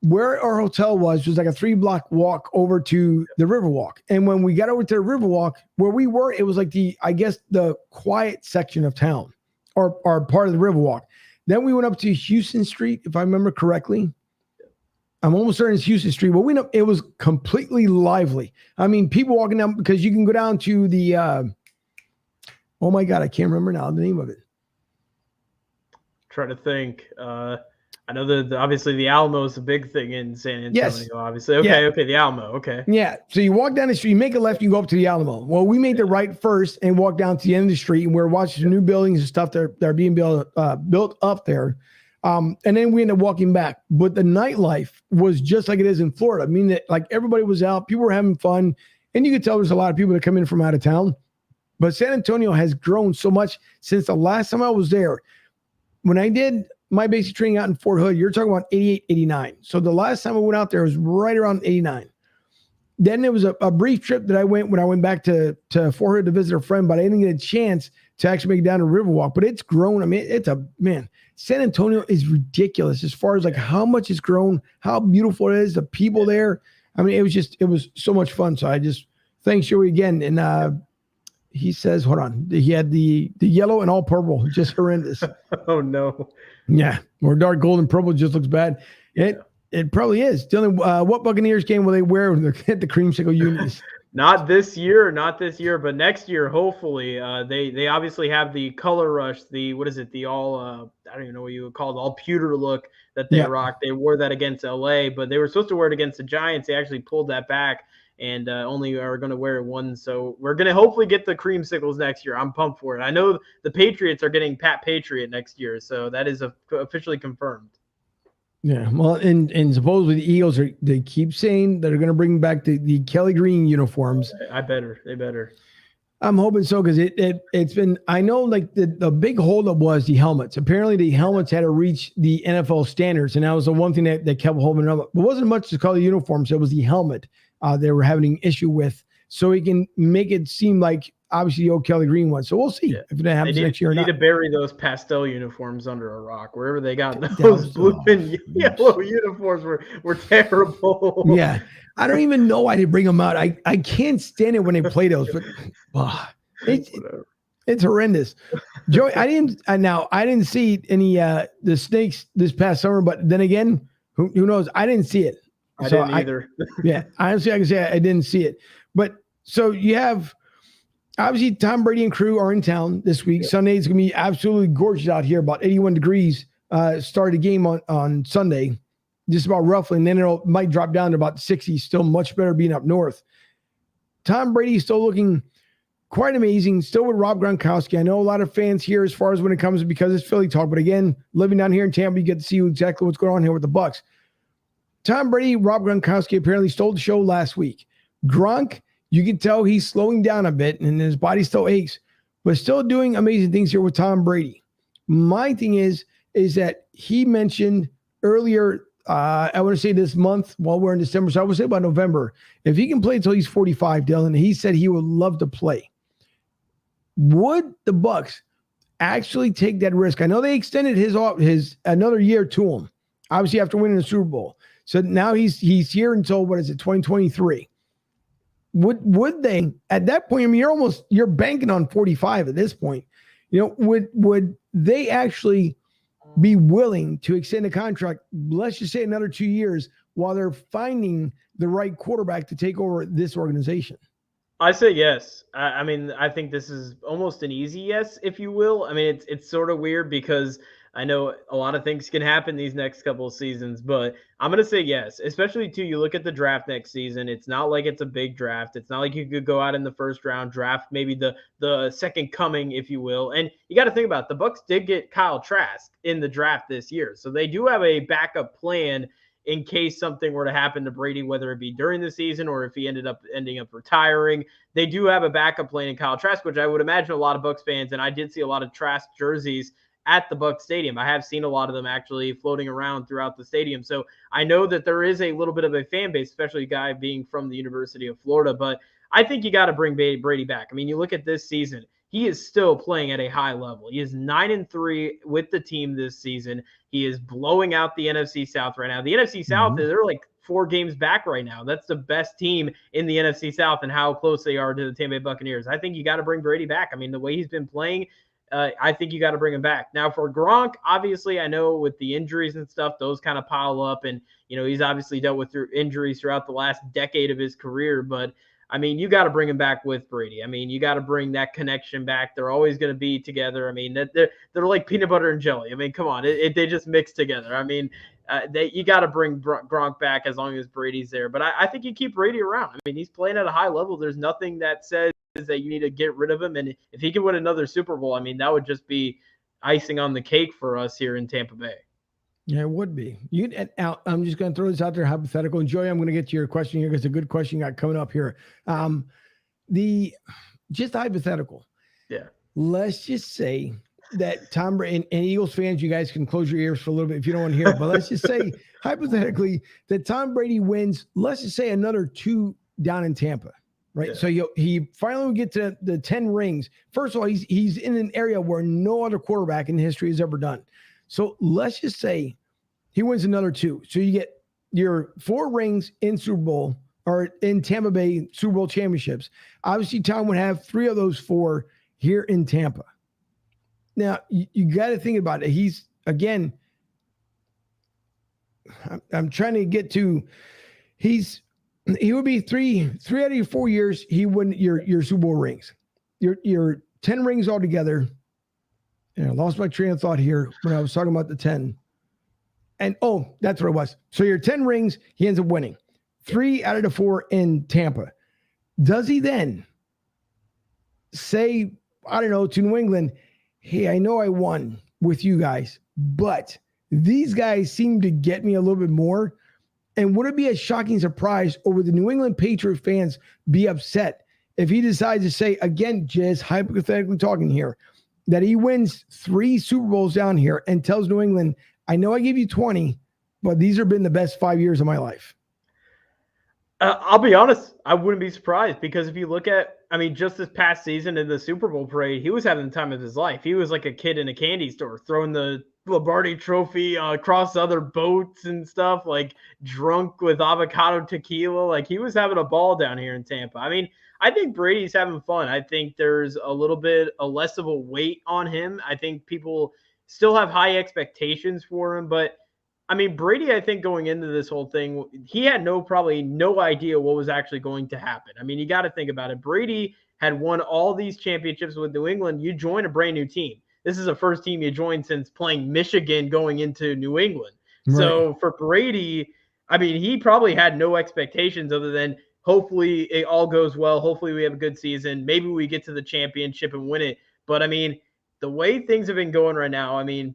where our hotel was like a 3 block walk over to the Riverwalk. And when we got over to the Riverwalk, where we were, it was like the quiet section of town or part of the Riverwalk. Then we went up to Houston Street, if I remember correctly. I'm almost certain it's Houston Street. But it was completely lively. I mean, people walking down because you can go down to the, oh my God, I can't remember now the name of it. Try to think. I know that obviously the Alamo is a big thing in San Antonio. Yes. Obviously, okay, the Alamo, okay. Yeah, so you walk down the street, you make a left, you go up to the Alamo. Well, we made the right first and walked down to the end of the street, and we're watching some new buildings and stuff that are being built up there. And then we ended up walking back. But the nightlife was just like it is in Florida. I mean, that like everybody was out, people were having fun, and you could tell there's a lot of people that come in from out of town. But San Antonio has grown so much since the last time I was there. When I did my basic training out in Fort Hood, you're talking about 88, 89. So the last time I went out there was right around 89. Then there was a brief trip that I went when I went back to Fort Hood to visit a friend, but I didn't get a chance to actually make it down to Riverwalk. But it's grown. I mean, San Antonio is ridiculous as far as like how much it's grown, how beautiful it is, the people there. I mean, it was so much fun. So I just thanks Joey again. And he says, hold on, he had the yellow and all purple, just horrendous. Oh no. Yeah, or dark gold and purple just looks bad. It probably is. Dylan, what Buccaneers game will they wear when they hit the creamsicle unis? Not this year, but next year, hopefully. They obviously have the color rush, what is it? The all I don't even know what you would call it, all pewter look that they rock. They wore that against LA, but they were supposed to wear it against the Giants. They actually pulled that back and only are going to wear one. So we're going to hopefully get the creamsicles next year. I'm pumped for it. I know the Patriots are getting Pat Patriot next year, so that is officially confirmed. Yeah, well, and supposedly the Eagles they keep saying that they're going to bring back the Kelly Green uniforms. They better. I'm hoping so because it's been, I know like the big holdup was the helmets. Apparently the helmets had to reach the NFL standards, and that was the one thing that kept holding up. It wasn't much to call the uniforms; it was the helmet they were having an issue with. So he can make it seem like obviously the old Kelly Green one. So we'll see if that happens next year or not. They need to bury those pastel uniforms under a rock wherever they got those blue and yellow uniforms were terrible. Yeah. I don't even know why they bring them out. I can't stand it when they play those, but it's horrendous. Joey, I didn't see any the Snakes this past summer, but then again, who knows? I didn't see it. I didn't either. Yeah, honestly, I can say I didn't see it. But so you have obviously Tom Brady and crew are in town this week. Yeah. Sunday is gonna be absolutely gorgeous out here, about 81 degrees. Start a game on Sunday. Just about roughly, and then might drop down to about 60. Still much better being up north. Tom Brady still looking quite amazing. Still with Rob Gronkowski. I know a lot of fans here as far as when it comes to, because it's Philly talk, but again, living down here in Tampa, you get to see exactly what's going on here with the Bucs. Tom Brady, Rob Gronkowski apparently stole the show last week. Gronk, you can tell he's slowing down a bit, and his body still aches, but still doing amazing things here with Tom Brady. My thing is that he mentioned earlier, I want to say this month while we're in December, so I would say about November, if he can play until he's 45, Dylan, he said he would love to play. Would the Bucs actually take that risk? I know they extended his another year to him, obviously after winning the Super Bowl. So now he's here until, 2023. Would they, at that point, I mean, you're banking on 45 at this point. Would they actually be willing to extend a contract, let's just say another 2 years, while they're finding the right quarterback to take over this organization? I say yes. I mean, I think this is almost an easy yes, if you will. I mean, it's sort of weird because I know a lot of things can happen these next couple of seasons, but I'm going to say yes, especially too. You look at the draft next season. It's not like it's a big draft. It's not like you could go out in the first round, draft maybe the second coming, if you will. And you got to think about it. The Bucs did get Kyle Trask in the draft this year. So they do have a backup plan in case something were to happen to Brady, whether it be during the season or if he ended up retiring. They do have a backup plan in Kyle Trask, which I would imagine a lot of Bucs fans, and I did see a lot of Trask jerseys at the Bucs Stadium. I have seen a lot of them actually floating around throughout the stadium. So I know that there is a little bit of a fan base, especially a guy being from the University of Florida. But I think you got to bring Brady back. I mean, you look at this season, he is still playing at a high level. He is 9-3 with the team this season. He is blowing out the NFC South right now. The NFC South, they're like 4 games back right now. That's the best team in the NFC South and how close they are to the Tampa Bay Buccaneers. I think you got to bring Brady back. I mean, the way he's been playing, I think you got to bring him back. Now for Gronk, obviously, I know with the injuries and stuff, those kind of pile up. And, he's obviously dealt with injuries throughout the last decade of his career. But, I mean, you got to bring him back with Brady. I mean, you got to bring that connection back. They're always going to be together. I mean, they're like peanut butter and jelly. I mean, come on. They just mix together. I mean, you got to bring Gronk back as long as Brady's there. But I think you keep Brady around. I mean, he's playing at a high level. There's nothing that says that you need to get rid of him. And if he could win another Super Bowl, I mean, that would just be icing on the cake for us here in Tampa Bay. Yeah, it would be. I'm just going to throw this out there, hypothetical. And Joey, I'm going to get to your question here because it's a good question you got coming up here. Just hypothetical. Yeah. Let's just say that Tom Brady and Eagles fans, you guys can close your ears for a little bit if you don't want to hear it. But let's just say hypothetically that Tom Brady wins. Let's just say another 2 down in Tampa. Right. Yeah. So he finally will get to the 10 rings. First of all, he's in an area where no other quarterback in history has ever done. So let's just say he wins another 2. So you get your 4 rings in Super Bowl or in Tampa Bay Super Bowl championships. Obviously, Tom would have 3 of those 4 here in Tampa. Now, you got to think about it. He's, again, I'm trying to get to, he would be 3 out of your 4 years. He won your Super Bowl rings, your 10 rings altogether. And I lost my train of thought here when I was talking about the 10. And that's what it was. So your 10 rings, he ends up winning 3 out of the 4 in Tampa. Does he then say, I don't know, to New England, hey, I know I won with you guys, but these guys seem to get me a little bit more? And would it be a shocking surprise, or would the New England Patriot fans be upset if he decides to say, again, just hypothetically talking here, that he wins 3 Super Bowls down here and tells New England, I know I gave you 20, but these have been the best 5 years of my life? I'll be honest, I wouldn't be surprised, because if you look at, I mean, just this past season in the Super Bowl parade, he was having the time of his life. He was like a kid in a candy store throwing the Lombardi trophy across other boats and stuff, like drunk with avocado tequila. Like, he was having a ball down here in Tampa. I mean, I think Brady's having fun. I think there's a little bit less of a weight on him. I think people still have high expectations for him, but I mean, Brady, I think going into this whole thing, he had probably no idea what was actually going to happen. I mean, you got to think about it. Brady had won all these championships with New England. You join a brand new team. This is the first team you joined since playing Michigan going into New England. Right. So for Brady, I mean, he probably had no expectations other than hopefully it all goes well. Hopefully we have a good season. Maybe we get to the championship and win it. But I mean, the way things have been going right now, I mean,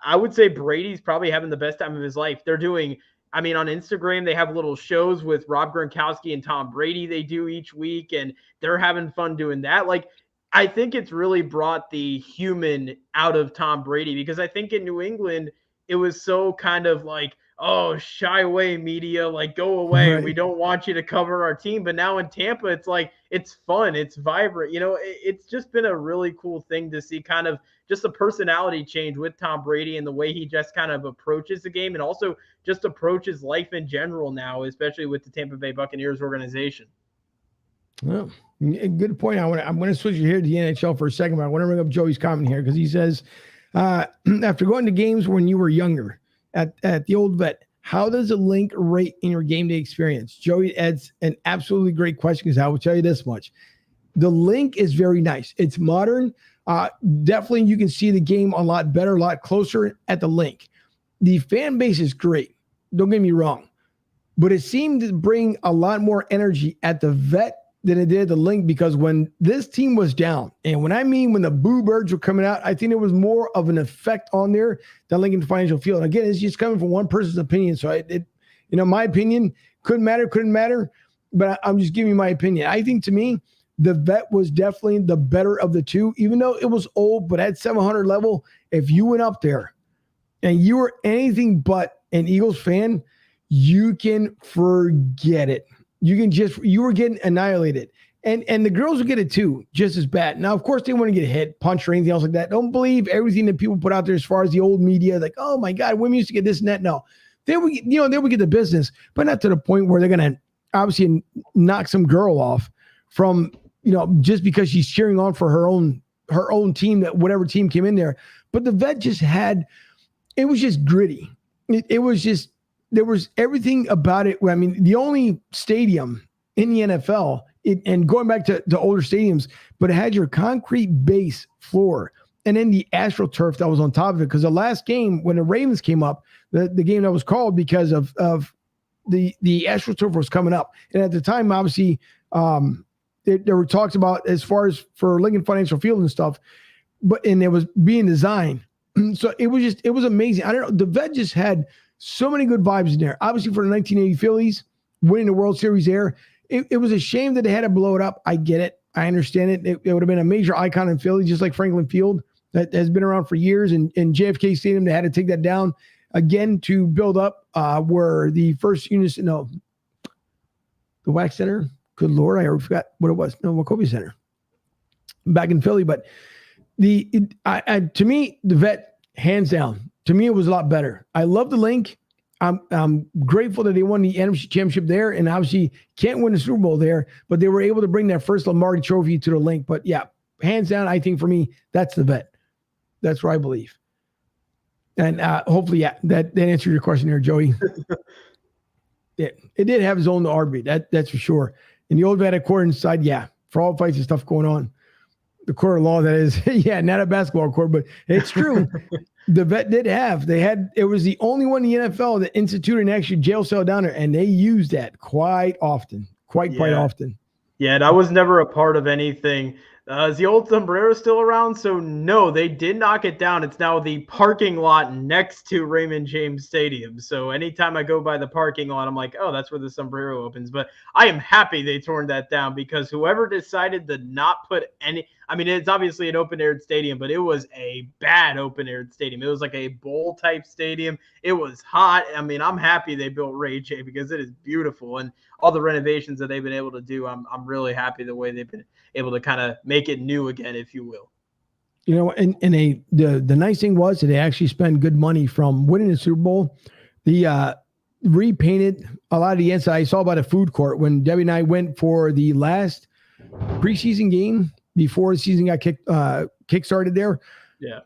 I would say Brady's probably having the best time of his life. They're doing, I mean, on Instagram, they have little shows with Rob Gronkowski and Tom Brady they do each week, and they're having fun doing that. Like, I think it's really brought the human out of Tom Brady, because I think in New England, it was so kind of like, oh, shy away, media, like, go away. Right. We don't want you to cover our team. But now in Tampa, it's like, it's fun. It's vibrant. You know, it's just been a really cool thing to see, kind of just a personality change with Tom Brady and the way he just kind of approaches the game, and also just approaches life in general now, especially with the Tampa Bay Buccaneers organization. Well, good point. I'm going to switch you here to the NHL for a second, but I want to bring up Joey's comment here, because he says, after going to games when you were younger at the old vet, how does the link rate in your game day experience? Joey adds an absolutely great question, because I will tell you this much. The link is very nice. It's modern. Definitely you can see the game a lot better, a lot closer at the link. The fan base is great. Don't get me wrong. But it seemed to bring a lot more energy at the vet than it did the Link, because when this team was down, and when the Boo Birds were coming out, I think there was more of an effect on there than Lincoln Financial Field. And again, it's just coming from one person's opinion. So my opinion couldn't matter, but I'm just giving you my opinion. I think, to me, the Vet was definitely the better of the two, even though it was old, but at 700 level, if you went up there and you were anything but an Eagles fan, you can forget it. You were getting annihilated. And the girls would get it too, just as bad. Now, of course, they want to get hit, punched, or anything else like that. Don't believe everything that people put out there as far as the old media, like, oh my God, women used to get this and that. No. They would get the business, but not to the point where they're going to obviously knock some girl off from, just because she's cheering on for her own team, that whatever team came in there. But the Vet just it was just gritty. It was just, there was everything about it. I mean, the only stadium in the NFL, and going back to older stadiums, but it had your concrete base floor and then the AstroTurf that was on top of it. Because the last game, when the Ravens came up, the game that was called because of the AstroTurf was coming up. And at the time, obviously, there were talks about as far as for Lincoln Financial Field and stuff, and it was being designed. So it was amazing. I don't know. The Vet just had so many good vibes in there. Obviously, for the 1980 Phillies winning the World Series there, it was a shame that they had to blow it up. I get it. I understand it. It would have been a major icon in Philly, just like Franklin Field that has been around for years. And JFK Stadium, they had to take that down again to build up where the first unison, the Wax Center. Good Lord, I forgot what it was. No, Wachovia Center back in Philly. But to me, the Vet, hands down, to me, it was a lot better. I love the Link. I'm grateful that they won the NFC Championship there, and obviously can't win the Super Bowl there, but they were able to bring that first Lombardi Trophy to the Link. But yeah, hands down, I think for me, that's the Vet. That's what I believe. And hopefully, yeah, that answered your question there, Joey. It did have its own RB, that's for sure. And the old Vet at court inside, yeah, for all fights and stuff going on. The court of law, that is, yeah, not a basketball court, but it's true. The Vet it was the only one in the NFL that instituted an actual jail cell down there, and they used that quite often, quite often. Yeah, and I was never a part of anything. Is the old Sombrero still around? So no, they did knock it down. It's now the parking lot next to Raymond James Stadium. So anytime I go by the parking lot, I'm like, oh, that's where the Sombrero opens. But I am happy they torn that down, because whoever decided to not put it's obviously an open-aired stadium, but it was a bad open-aired stadium. It was like a bowl-type stadium. It was hot. I mean, I'm happy they built Ray J, because it is beautiful. And all the renovations that they've been able to do, I'm really happy the way they've been able to kind of make it new again, if you will. And the nice thing was that they actually spent good money from winning the Super Bowl. The repainted a lot of the inside. I saw about a food court when Debbie and I went for the last preseason game before the season got kick-started there. Yeah.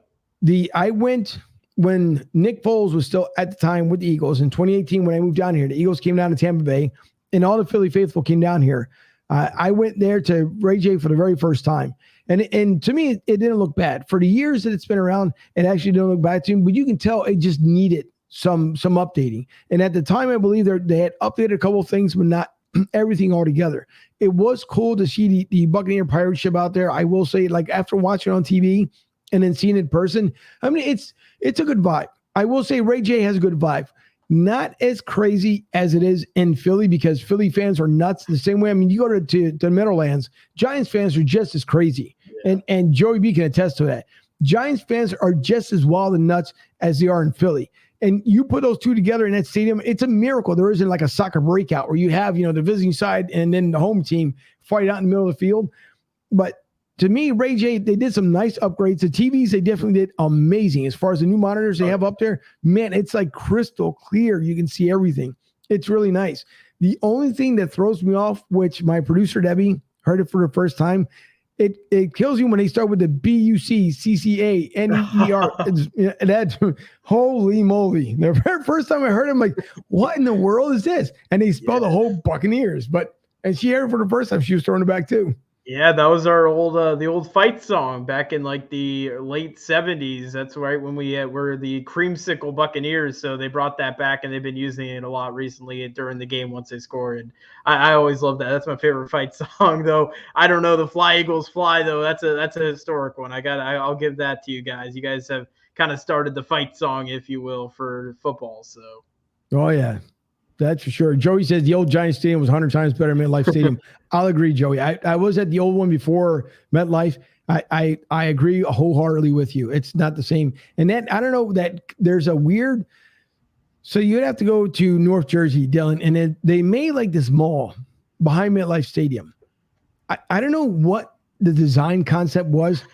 I went when Nick Foles was still at the time with the Eagles in 2018 when I moved down here. The Eagles came down to Tampa Bay, and all the Philly faithful came down here. I went there to Ray J for the very first time. And to me, it didn't look bad. For the years that it's been around, it actually didn't look bad to me, but you can tell it just needed some updating. And at the time, I believe they had updated a couple of things, but not everything altogether. It was cool to see the Buccaneer pirate ship out there. I will say, like, after watching it on TV and then seeing it in person, I mean, it's a good vibe. I will say Ray J has a good vibe. Not as crazy as it is in Philly, because Philly fans are nuts the same way. I mean, you go to Meadowlands, Giants fans are just as crazy. Yeah. And Joey B can attest to that. Giants fans are just as wild and nuts as they are in Philly. And you put those two together in that stadium, it's a miracle. There isn't like a soccer breakout where you have, the visiting side and then the home team fight out in the middle of the field. But to me, Ray J, they did some nice upgrades. The TVs, they definitely did amazing. As far as the new monitors they have up there, man, it's like crystal clear. You can see everything. It's really nice. The only thing that throws me off, which my producer, Debbie, heard it for the first time, it kills you when they start with the BUCCANEER. That, holy moly. The very first time I heard it, I'm like, what in the world is this? And they spell the whole Buccaneers. And she heard it for the first time. She was throwing it back too. Yeah, that was our old the old fight song back in like the late 70s. That's right when we were the Creamsicle Buccaneers. So they brought that back and they've been using it a lot recently during the game once they score. And I always love that. That's my favorite fight song, though. I don't know the Fly Eagles Fly though. That's a historic one. I'll give that to you guys. You guys have kind of started the fight song, if you will, for football. So. Oh yeah. That's for sure. Joey says the old Giant Stadium was 100 times better than MetLife Stadium. I'll agree, Joey. I was at the old one before MetLife. I agree wholeheartedly with you. It's not the same. And then I don't know that there's a weird. So you'd have to go to North Jersey, Dylan, and then they made like this mall behind MetLife Stadium. I don't know what the design concept was.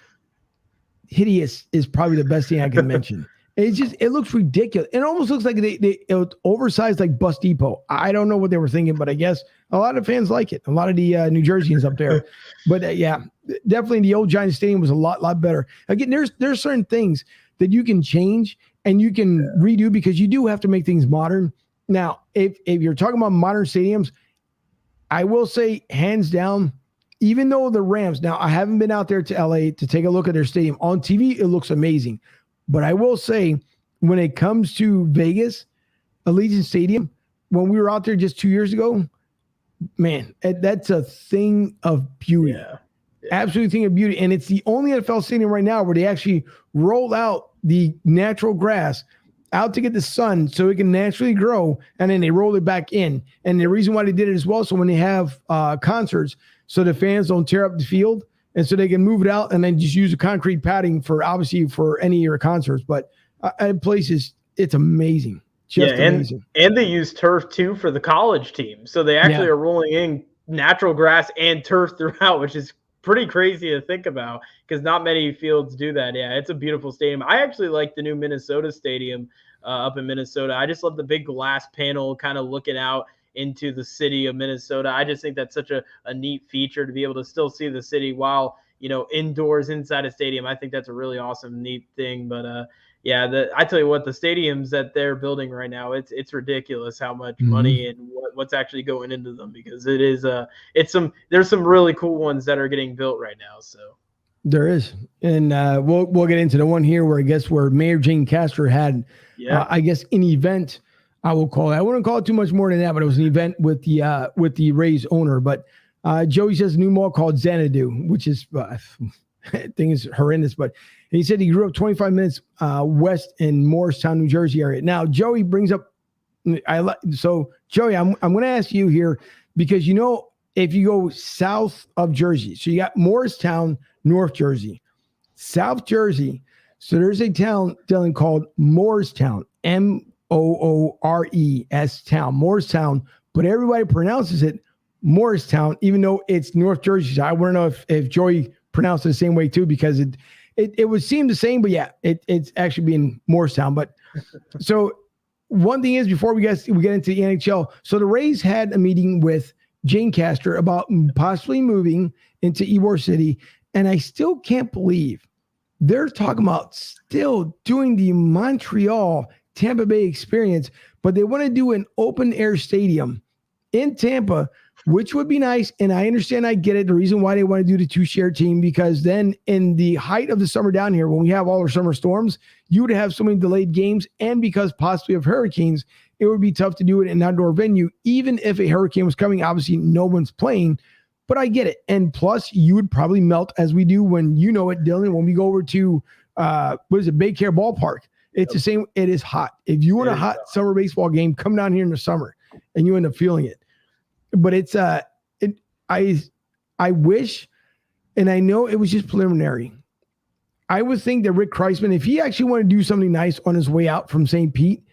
Hideous is probably the best thing I can mention. It looks ridiculous. It almost looks like it was oversized like Bus Depot. I don't know what they were thinking, but I guess a lot of fans like it. A lot of the New Jerseyans up there. But yeah, definitely the old Giant Stadium was a lot better. Again, there's certain things that you can change and you can redo because you do have to make things modern. Now, if you're talking about modern stadiums, I will say hands down, even though the Rams, now I haven't been out there to LA to take a look at their stadium. On TV, it looks amazing. But I will say, when it comes to Vegas, Allegiant Stadium, when we were out there just 2 years ago, man, that's a thing of beauty. Yeah. Absolutely thing of beauty. And it's the only NFL stadium right now where they actually roll out the natural grass out to get the sun so it can naturally grow, and then they roll it back in. And the reason why they did it as well, so when they have concerts, so the fans don't tear up the field, and so they can move it out and then just use a concrete padding for obviously for any of your concerts. But places, it's amazing. Just amazing. And they use turf too for the college team. So they actually are rolling in natural grass and turf throughout, which is pretty crazy to think about because not many fields do that. Yeah, it's a beautiful stadium. I actually like the new Minnesota stadium up in Minnesota. I just love the big glass panel kind of looking out into the city of Minnesota. I just think that's such a neat feature to be able to still see the city while, indoors inside a stadium. I think that's a really awesome, neat thing. But yeah, I tell you what, the stadiums that they're building right now, it's ridiculous how much money and what's actually going into them because there's some really cool ones that are getting built right now. So there is, and we'll get into the one here where where Mayor Jane Castor had, I guess, an event. I will call it. I wouldn't call it too much more than that, but it was an event with the Rays owner. But Joey says a new mall called Xanadu, which is thing is horrendous. But he said he grew up 25 minutes west in Morristown, New Jersey area. Now Joey brings up. So Joey, I'm going to ask you here because if you go south of Jersey, so you got Morristown, North Jersey, South Jersey. So there's a town, Dylan, called Morristown. Moores town, Morristown, but everybody pronounces it Morristown, even though it's North Jersey. So I want to know if Joey pronounced it the same way too, because it would seem the same, but yeah, it's actually being Morristown. But so one thing is before we get into the NHL, so the Rays had a meeting with Jane Castor about possibly moving into Ybor City, and I still can't believe they're talking about still doing the Montreal Tampa Bay experience, but they want to do an open air stadium in Tampa, which would be nice. And I understand, I get it. The reason why they want to do the 2-share team, because then in the height of the summer down here, when we have all our summer storms, you would have so many delayed games. And because possibly of hurricanes, it would be tough to do it in an outdoor venue. Even if a hurricane was coming, obviously no one's playing, but I get it. And plus you would probably melt as we do when Dylan, when we go over to, Baycare Ballpark. It's the same. It is hot. If you want a hot summer baseball game, come down here in the summer and you end up feeling it. But it's I wish, and I know it was just preliminary. I would think that Rick Kreisman, if he actually wanted to do something nice on his way out from St. Pete,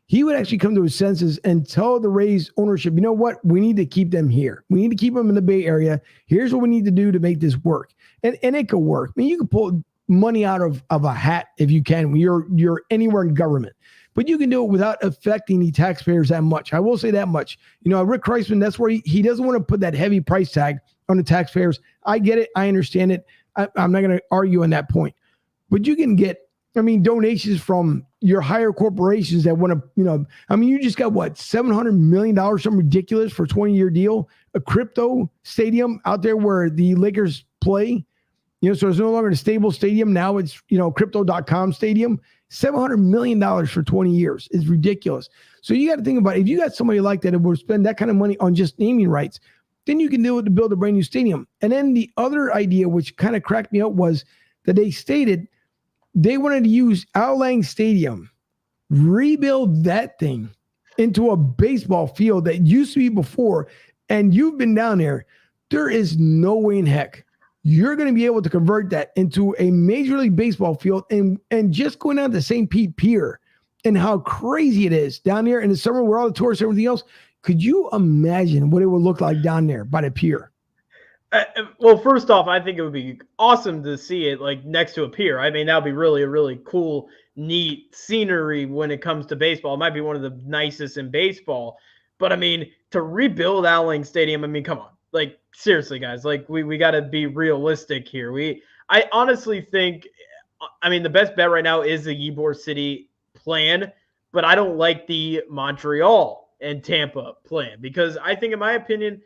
he would actually come to his senses and tell the Rays ownership, you know what? We need to keep them here. We need to keep them in the Bay Area. Here's what we need to do to make this work. And it could work. I mean, you could pull money out of a hat if you can. You're anywhere in government, but you can do it without affecting the taxpayers that much. I will say that much. Rick Kreisman, that's where he doesn't want to put that heavy price tag on the taxpayers. I get it. I understand it. I'm not going to argue on that point, but you can get donations from your higher corporations that want to, you just got what, $700 million, something ridiculous for a 20-year deal, a crypto stadium out there where the Lakers play. So it's no longer a stable stadium. Now it's, crypto.com stadium. $700 million for 20 years is ridiculous. So you got to think about it. If you got somebody like that who will spend that kind of money on just naming rights, then you can do it to build a brand new stadium. And then the other idea, which kind of cracked me up, was that they stated they wanted to use Al Lang Stadium, rebuild that thing into a baseball field that used to be before. And you've been down there. There is no way in heck you're going to be able to convert that into a Major League Baseball field and just going down to St. Pete Pier and how crazy it is down there in the summer where all the tourists and everything else. Could you imagine what it would look like down there by the pier? Well, first off, I think it would be awesome to see it like next to a pier. That would be really a really cool, neat scenery when it comes to baseball. It might be one of the nicest in baseball. But to rebuild Al Lang Stadium, come on. Like, seriously, guys, like we got to be realistic here. I honestly think, the best bet right now is the Ybor City plan, but I don't like the Montreal and Tampa plan because I think, in my opinion,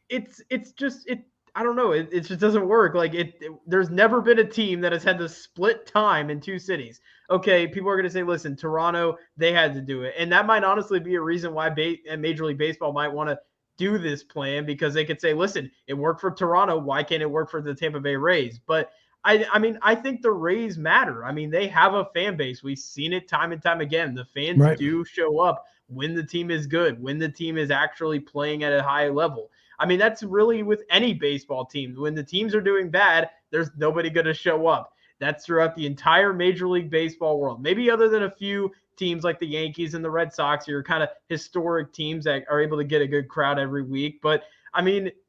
it's just I don't know. It just doesn't work. Like there's never been a team that has had to split time in two cities. Okay, people are going to say, listen, Toronto, they had to do it. And that might honestly be a reason why Major League Baseball might want to do this plan, because they could say, listen, it worked for Toronto. Why can't it work for the Tampa Bay Rays? But I think the Rays matter. They have a fan base. We've seen it time and time again. The fans do show up when the team is good, when the team is actually playing at a high level. That's really with any baseball team. When the teams are doing bad, there's nobody going to show up. That's throughout the entire Major League Baseball world. Maybe other than a few teams like the Yankees and the Red Sox, your kind of historic teams that are able to get a good crowd every week. But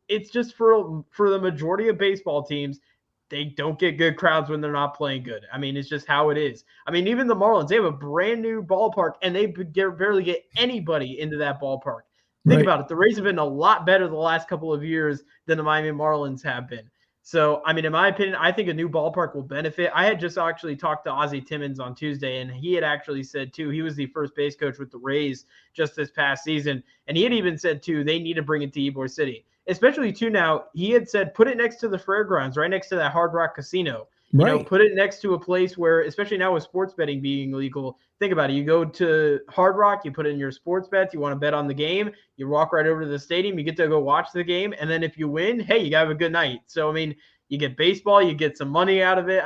it's just for the majority of baseball teams, they don't get good crowds when they're not playing good. It's just how it is. Even the Marlins, they have a brand new ballpark and they barely get anybody into that ballpark. Think about it. The Rays have been a lot better the last couple of years than the Miami Marlins have been. So, in my opinion, I think a new ballpark will benefit. I had just actually talked to Ozzie Timmons on Tuesday, and he had actually said, too, he was the first base coach with the Rays just this past season. And he had even said, too, they need to bring it to Ybor City. Especially, too, now, he had said, put it next to the fairgrounds, right next to that Hard Rock Casino. Put it next to a place where, especially now with sports betting being legal, think about it. You go to Hard Rock, you put in your sports bets, you want to bet on the game, you walk right over to the stadium, you get to go watch the game, and then if you win, hey, you got to have a good night. So, you get baseball, you get some money out of it.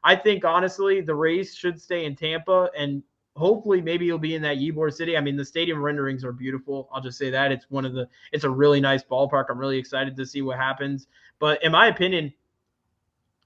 I think, honestly, the Rays should stay in Tampa, and hopefully maybe you'll be in that Ybor City. The stadium renderings are beautiful. I'll just say that. It's a really nice ballpark. I'm really excited to see what happens. But in my opinion,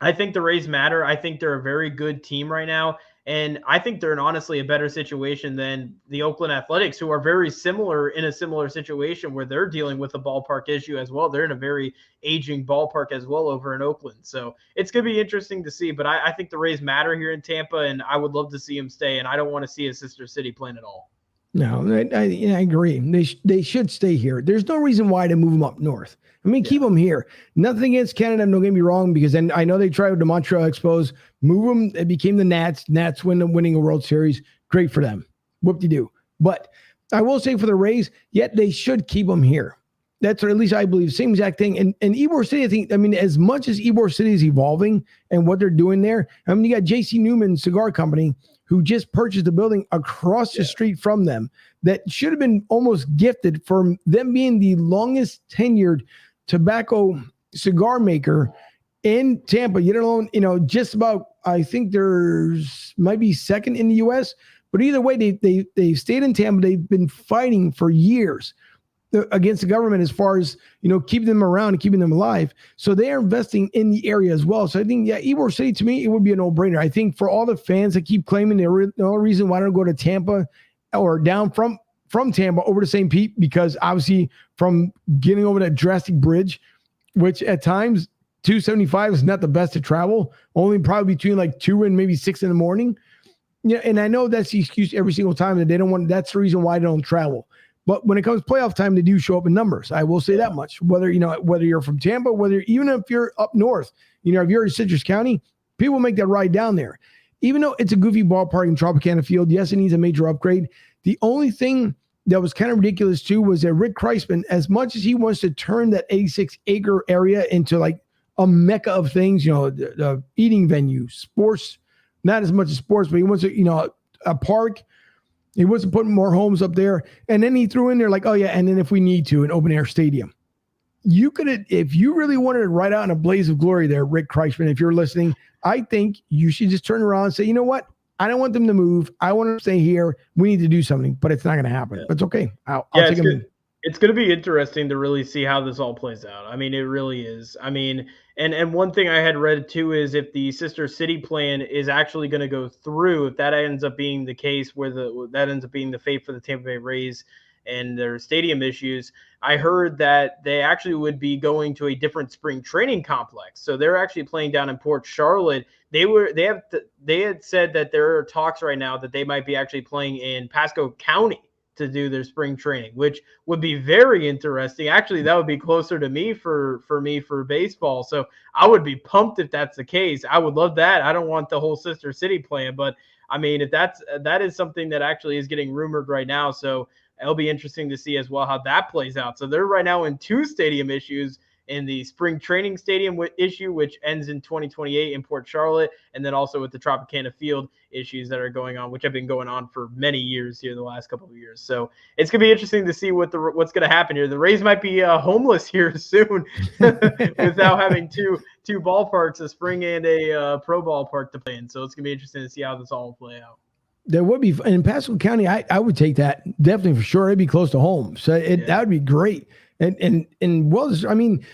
I think the Rays matter. I think they're a very good team right now. And I think they're in honestly a better situation than the Oakland Athletics, who are very similar in a similar situation where they're dealing with a ballpark issue as well. They're in a very aging ballpark as well over in Oakland. So it's going to be interesting to see. But I think the Rays matter here in Tampa, and I would love to see them stay. And I don't want to see a sister city playing at all. No, I agree. They should stay here. There's no reason why to move them up north. Keep them here. Nothing against Canada, don't get me wrong, because then I know they tried with the Montreal Expos. Move them. It became the Nats. Nats winning a World Series. Great for them. Whoop-de-doo. But I will say for the Rays, yet they should keep them here. That's, or at least I believe, same exact thing. And Ybor City, I think, as much as Ybor City is evolving and what they're doing there, you got J.C. Newman Cigar Company, who just purchased a building across the street from them that should have been almost gifted for them being the longest tenured tobacco cigar maker in Tampa, yet alone, just about, I think there's might be second in the U.S., but either way, they stayed in Tampa. They've been fighting for years against the government as far as, keeping them around and keeping them alive. So they are investing in the area as well. So I think, Ybor City, to me, it would be a no-brainer. I think for all the fans that keep claiming the only reason why I don't go to Tampa or down from Tampa over to St. Pete, because obviously from getting over that drastic bridge, which at times 275 is not the best to travel, only probably between like 2 and maybe 6 in the morning. And I know that's the excuse every single time that they don't want, that's the reason why they don't travel. But when it comes to playoff time, they do show up in numbers. I will say that much. Whether you're from Tampa, even if you're up north, if you're in Citrus County, people make that ride down there. even though it's a goofy ballpark in Tropicana Field, yes, it needs a major upgrade. The only thing that was kind of ridiculous too was that Rick Kreisman, as much as he wants to turn that 86-acre area into like a mecca of things, the eating venue, sports, not as much as sports, but he wants to, a park. He wants to put more homes up there. And then he threw in there like, oh yeah, and then if we need to, an open air stadium. You could, if you really wanted to ride out in a blaze of glory there, Rick Kreisman, if you're listening, I think you should just turn around and say, you know what? I don't want them to move. I want them to stay here. We need to do something, but it's not going to happen. Yeah. But it's okay. I'll take them. It's going to be interesting to really see how this all plays out. I mean, it really is. I mean, and one thing I had read too is if the sister city plan is actually going to go through, if that ends up being the case where that ends up being the fate for the Tampa Bay Rays and their stadium issues, I heard that they actually would be going to a different spring training complex. So they're actually playing down in Port Charlotte. They had said that there are talks right now that they might be actually playing in Pasco County to do their spring training, which would be very interesting. Actually, that would be closer to me for baseball. So I would be pumped if that's the case. I would love that. I don't want the whole sister city playing, but I mean, if that is something that actually is getting rumored right now. So it'll be interesting to see as well how that plays out. So they're right now in 2 stadium issues, in the spring training stadium issue, which ends in 2028 in Port Charlotte, and then also with the Tropicana Field issues that are going on, which have been going on for many years here, the last couple of years. So it's going to be interesting to see what's going to happen here. The Rays might be homeless here soon without having two ballparks, a spring and a pro ballpark to play in. So it's going to be interesting to see how this all will play out. There would be, in Pasco County, I would take that definitely for sure. It'd be close to home, so that would be great. And I mean,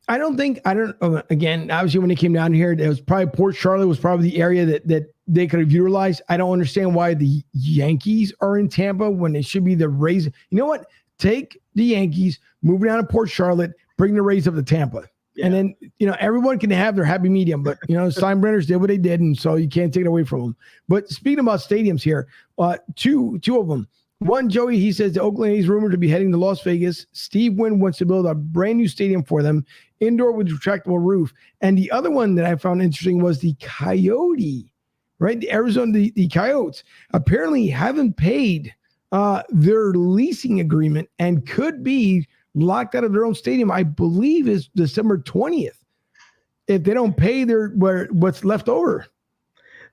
again, obviously when they came down here, it was probably Port Charlotte was probably the area that they could have utilized. I don't understand why the Yankees are in Tampa when it should be the Rays. You know what? Take the Yankees, move down to Port Charlotte, bring the Rays up to Tampa. Yeah. And then, everyone can have their happy medium, but, Steinbrenners did what they did, and so you can't take it away from them. But speaking about stadiums here, two of them. One, Joey, he says the Oakland A's rumored to be heading to Las Vegas. Steve Wynn wants to build a brand new stadium for them, indoor with retractable roof. And the other one that I found interesting was the Coyote, right? The Arizona, the Coyotes apparently haven't paid their leasing agreement and could be locked out of their own stadium, I believe is December 20th. If they don't pay what's left over.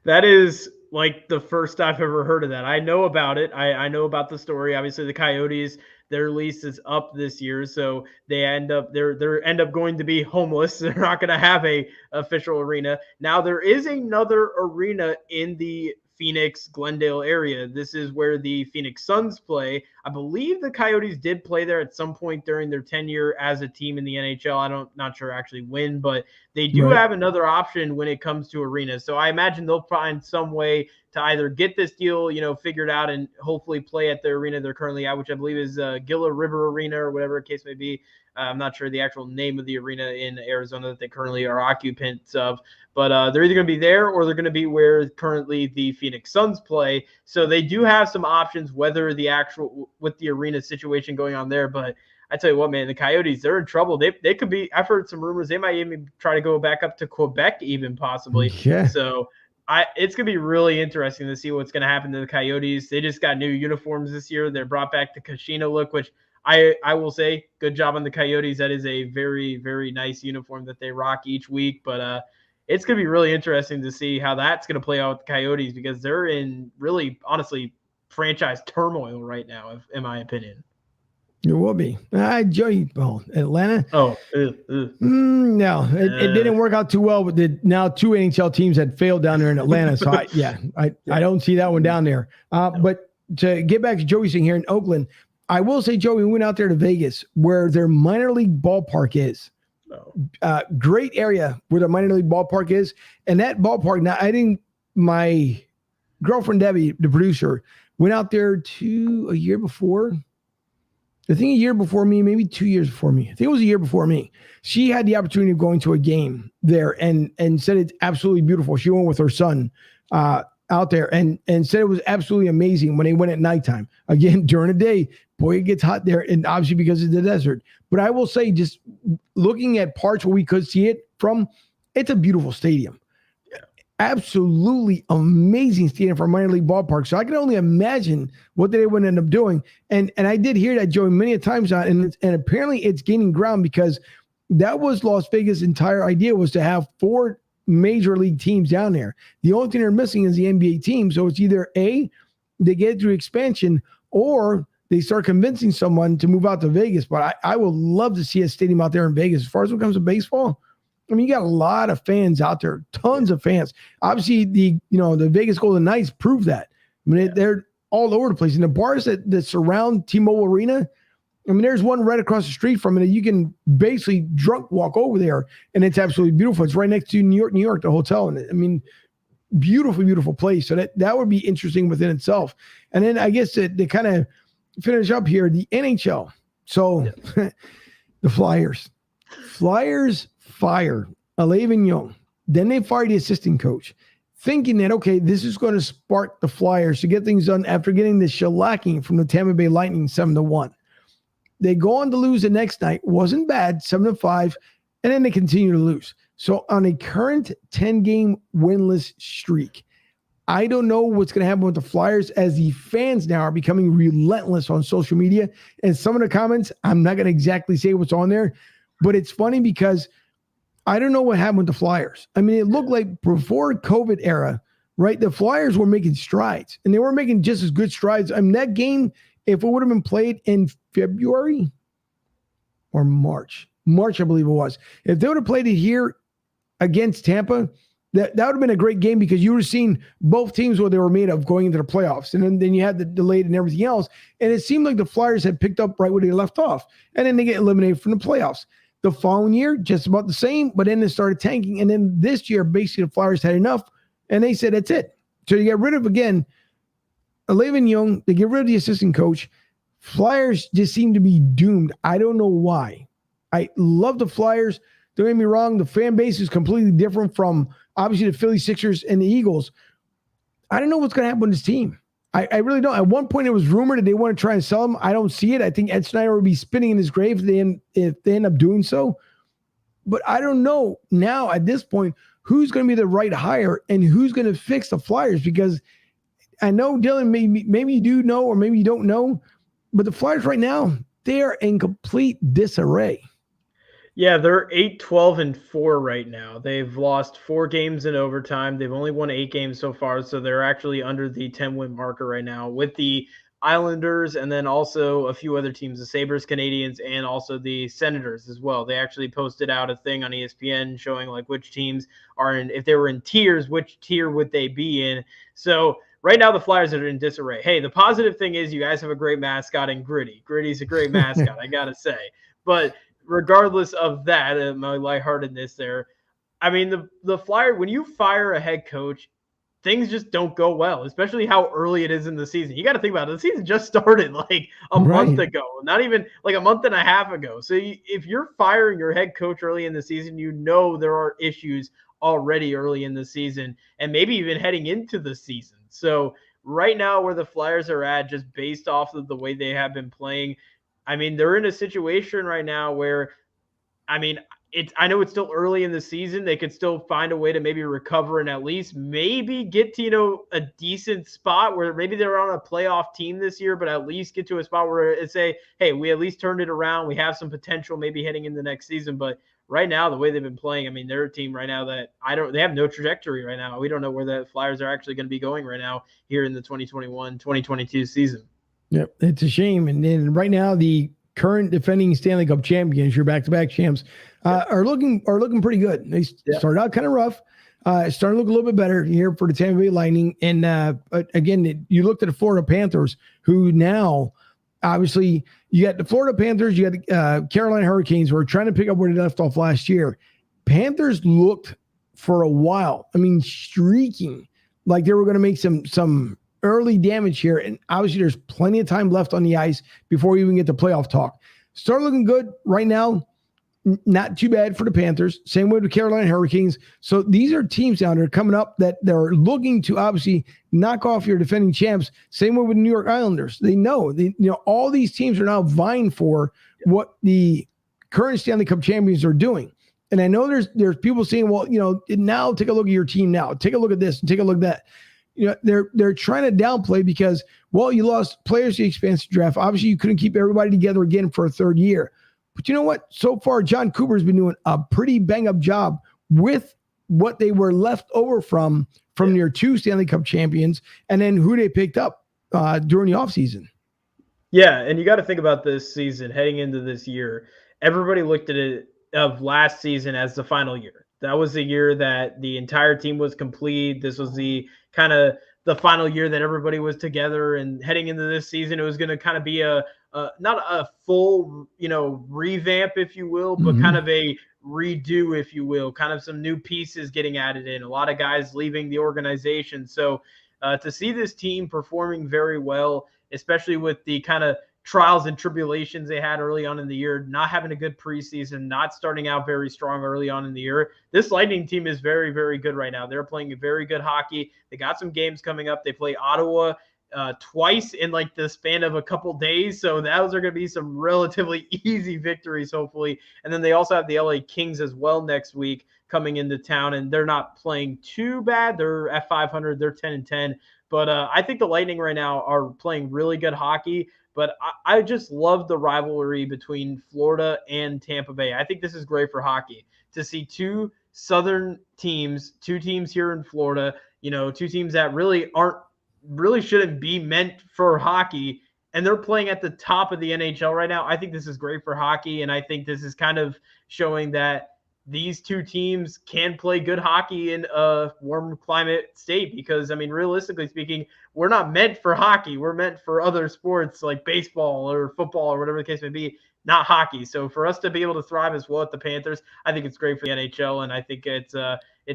That is like the first I've ever heard of that. I know about it. I know about the story. Obviously, the Coyotes, their lease is up this year, so they end up going to be homeless. They're not going to have a official arena. Now there is another arena in the Phoenix, Glendale area. This is where the Phoenix Suns play. I believe the Coyotes did play there at some point during their tenure as a team in the NHL. Not sure actually when, but they do have another option when it comes to arenas. So I imagine they'll find some way to either get this deal, figured out and hopefully play at the arena they're currently at, which I believe is Gila River Arena or whatever the case may be. I'm not sure the actual name of the arena in Arizona that they currently are occupants of, but they're either going to be there or they're going to be where currently the Phoenix Suns play. So they do have some options, whether with the arena situation going on there. But I tell you what, man, the Coyotes, they're in trouble. They could be, I've heard some rumors, they might even try to go back up to Quebec even possibly. Yeah. So it's going to be really interesting to see what's going to happen to the Coyotes. They just got new uniforms this year. They're brought back the Kashina look, which I will say good job on the Coyotes. That is a very, very nice uniform that they rock each week. But it's going to be really interesting to see how that's going to play out with the Coyotes because they're in really, honestly, franchise turmoil right now, in my opinion. It will be. Joey, Atlanta. Oh, no, it didn't work out too well with now 2 NHL teams had failed down there in Atlanta. So I don't see that one down there. But to get back to Joey's thing here in Oakland, I will say, Joey, we went out there to Vegas where their minor league ballpark is. Great area where the minor league ballpark is. And that ballpark, now my girlfriend, Debbie, the producer, went out there a year before. I think a year before me, maybe 2 years before me. I think it was a year before me. She had the opportunity of going to a game there and said it's absolutely beautiful. She went with her son out there and said it was absolutely amazing when they went at nighttime. Again, during the day, boy, it gets hot there, and obviously because of the desert. But I will say, just looking at parts where we could see it from, it's a beautiful stadium. absolutely amazing stadium for a minor league ballpark. So I can only imagine what they would end up doing. And I did hear that, Joey, many a times on, and apparently it's gaining ground because that was Las Vegas' entire idea, was to have 4 major league teams down there. The only thing they're missing is the NBA team. So it's either A, they get it through expansion, or they start convincing someone to move out to Vegas. But I would love to see a stadium out there in Vegas. As far as when it comes to baseball, I mean, you got a lot of fans out there, tons of fans. Obviously, the Vegas Golden Knights prove that. I mean, they're all over the place. And the bars that surround T-Mobile Arena, I mean, there's one right across the street from it. You can basically drunk walk over there, and it's absolutely beautiful. It's right next to New York, the hotel. And I mean, beautiful, beautiful place. So that would be interesting within itself. And then I guess to kind of finish up here, the NHL. So the Flyers fired Alain Vigneault. Then they fired the assistant coach, thinking that, okay, this is going to spark the Flyers to get things done after getting the shellacking from the Tampa Bay Lightning 7-1. They go on to lose the next night. Wasn't bad, 7-5, and then they continue to lose. So on a current 10-game winless streak, I don't know what's going to happen with the Flyers, as the fans now are becoming relentless on social media. And some of the comments, I'm not going to exactly say what's on there, but it's funny because I don't know what happened with the Flyers. I mean, it looked like before COVID era, right, the Flyers were making strides, and they were making just as good strides. I mean, that game, if it would have been played in February or March, I believe it was, if they would have played it here against Tampa, that would have been a great game, because you would have seen both teams what they were made of going into the playoffs. And then you had the delayed and everything else. And it seemed like the Flyers had picked up right where they left off. And then they get eliminated from the playoffs. The following year, just about the same, but then they started tanking. And then this year, basically, the Flyers had enough, and they said, that's it. So you get rid of, again, Alain Vigneault, they get rid of the assistant coach. Flyers just seem to be doomed. I don't know why. I love the Flyers. Don't get me wrong. The fan base is completely different from, obviously, the Philly Sixers and the Eagles. I don't know what's going to happen with this team. I really don't. At one point, it was rumored that they want to try and sell him. I don't see it. I think Ed Snyder would be spinning in his grave if they end up doing so. But I don't know now at this point who's going to be the right hire and who's going to fix the Flyers, because I know, Dylan, maybe you do know or maybe you don't know, but the Flyers right now, they are in complete disarray. Yeah, they're 8-12-4 right now. They've lost 4 games in overtime. They've only won 8 games so far, so they're actually under the 10-win marker right now with the Islanders and then also a few other teams, the Sabres, Canadiens, and also the Senators as well. They actually posted out a thing on ESPN showing like which teams are in, if they were in tiers, which tier would they be in. So right now the Flyers are in disarray. Hey, the positive thing is you guys have a great mascot in Gritty. Gritty's a great mascot, I got to say. But regardless of that, my lightheartedness there, I mean, the Flyer, when you fire a head coach, things just don't go well, especially how early it is in the season. You got to think about it. The season just started like a month ago, not even like a month and a half ago. So if you're firing your head coach early in the season, you know there are issues already early in the season and maybe even heading into the season. So right now where the Flyers are at, just based off of the way they have been playing, I mean, they're in a situation right now where, I mean, I know it's still early in the season. They could still find a way to maybe recover and at least maybe get to, a decent spot where maybe they're on a playoff team this year, but at least get to a spot where it's hey, we at least turned it around. We have some potential maybe heading in the next season. But right now, the way they've been playing, I mean, they're a team right now that they have no trajectory right now. We don't know where the Flyers are actually going to be going right now here in the 2021-2022 season. Yep, it's a shame. And then right now, the current defending Stanley Cup champions, your back-to-back champs, are looking pretty good. They started out kind of rough. Starting to look a little bit better here for the Tampa Bay Lightning. And again, you looked at the Florida Panthers, who now, obviously, you got the Florida Panthers, you got the Carolina Hurricanes, who are trying to pick up where they left off last year. Panthers looked for a while, I mean, streaking like they were going to make some early damage here. And obviously, there's plenty of time left on the ice before you even get to playoff talk. Start looking good right now. Not too bad for the Panthers. Same way with Carolina Hurricanes. So these are teams down there coming up that they're looking to obviously knock off your defending champs. Same way with New York Islanders. They know, all these teams are now vying for what the current Stanley Cup champions are doing. And I know there's people saying, well, now take a look at your team now. Take a look at this and take a look at that. They're trying to downplay because, well, you lost players to the expansion draft. Obviously, you couldn't keep everybody together again for a third year. But you know what? So far, John Cooper's been doing a pretty bang-up job with what they were left over from their 2 Stanley Cup champions and then who they picked up during the offseason. Yeah, and you got to think about this season heading into this year. Everybody looked at it of last season as the final year. That was the year that the entire team was complete. This was the kind of the final year that everybody was together, and heading into this season, it was going to kind of be not a full, revamp, if you will, but kind of a redo, if you will, kind of some new pieces getting added in, a lot of guys leaving the organization. So to see this team performing very well, especially with the kind of trials and tribulations they had early on in the year, not having a good preseason, not starting out very strong early on in the year. This Lightning team is very, very good right now. They're playing very good hockey. They got some games coming up. They play Ottawa twice in like the span of a couple days. So those are going to be some relatively easy victories, hopefully. And then they also have the LA Kings as well next week coming into town, and they're not playing too bad. They're at 500. They're 10-10. But I think the Lightning right now are playing really good hockey. But I just love the rivalry between Florida and Tampa Bay. I think this is great for hockey to see 2 Southern teams, 2 teams here in Florida, 2 teams that really shouldn't be meant for hockey, and they're playing at the top of the NHL right now. I think this is great for hockey, and I think this is kind of showing that these 2 teams can play good hockey in a warm climate state because, realistically speaking, we're not meant for hockey. We're meant for other sports like baseball or football or whatever the case may be, not hockey. So for us to be able to thrive as well at the Panthers, I think it's great for the NHL, and I think it's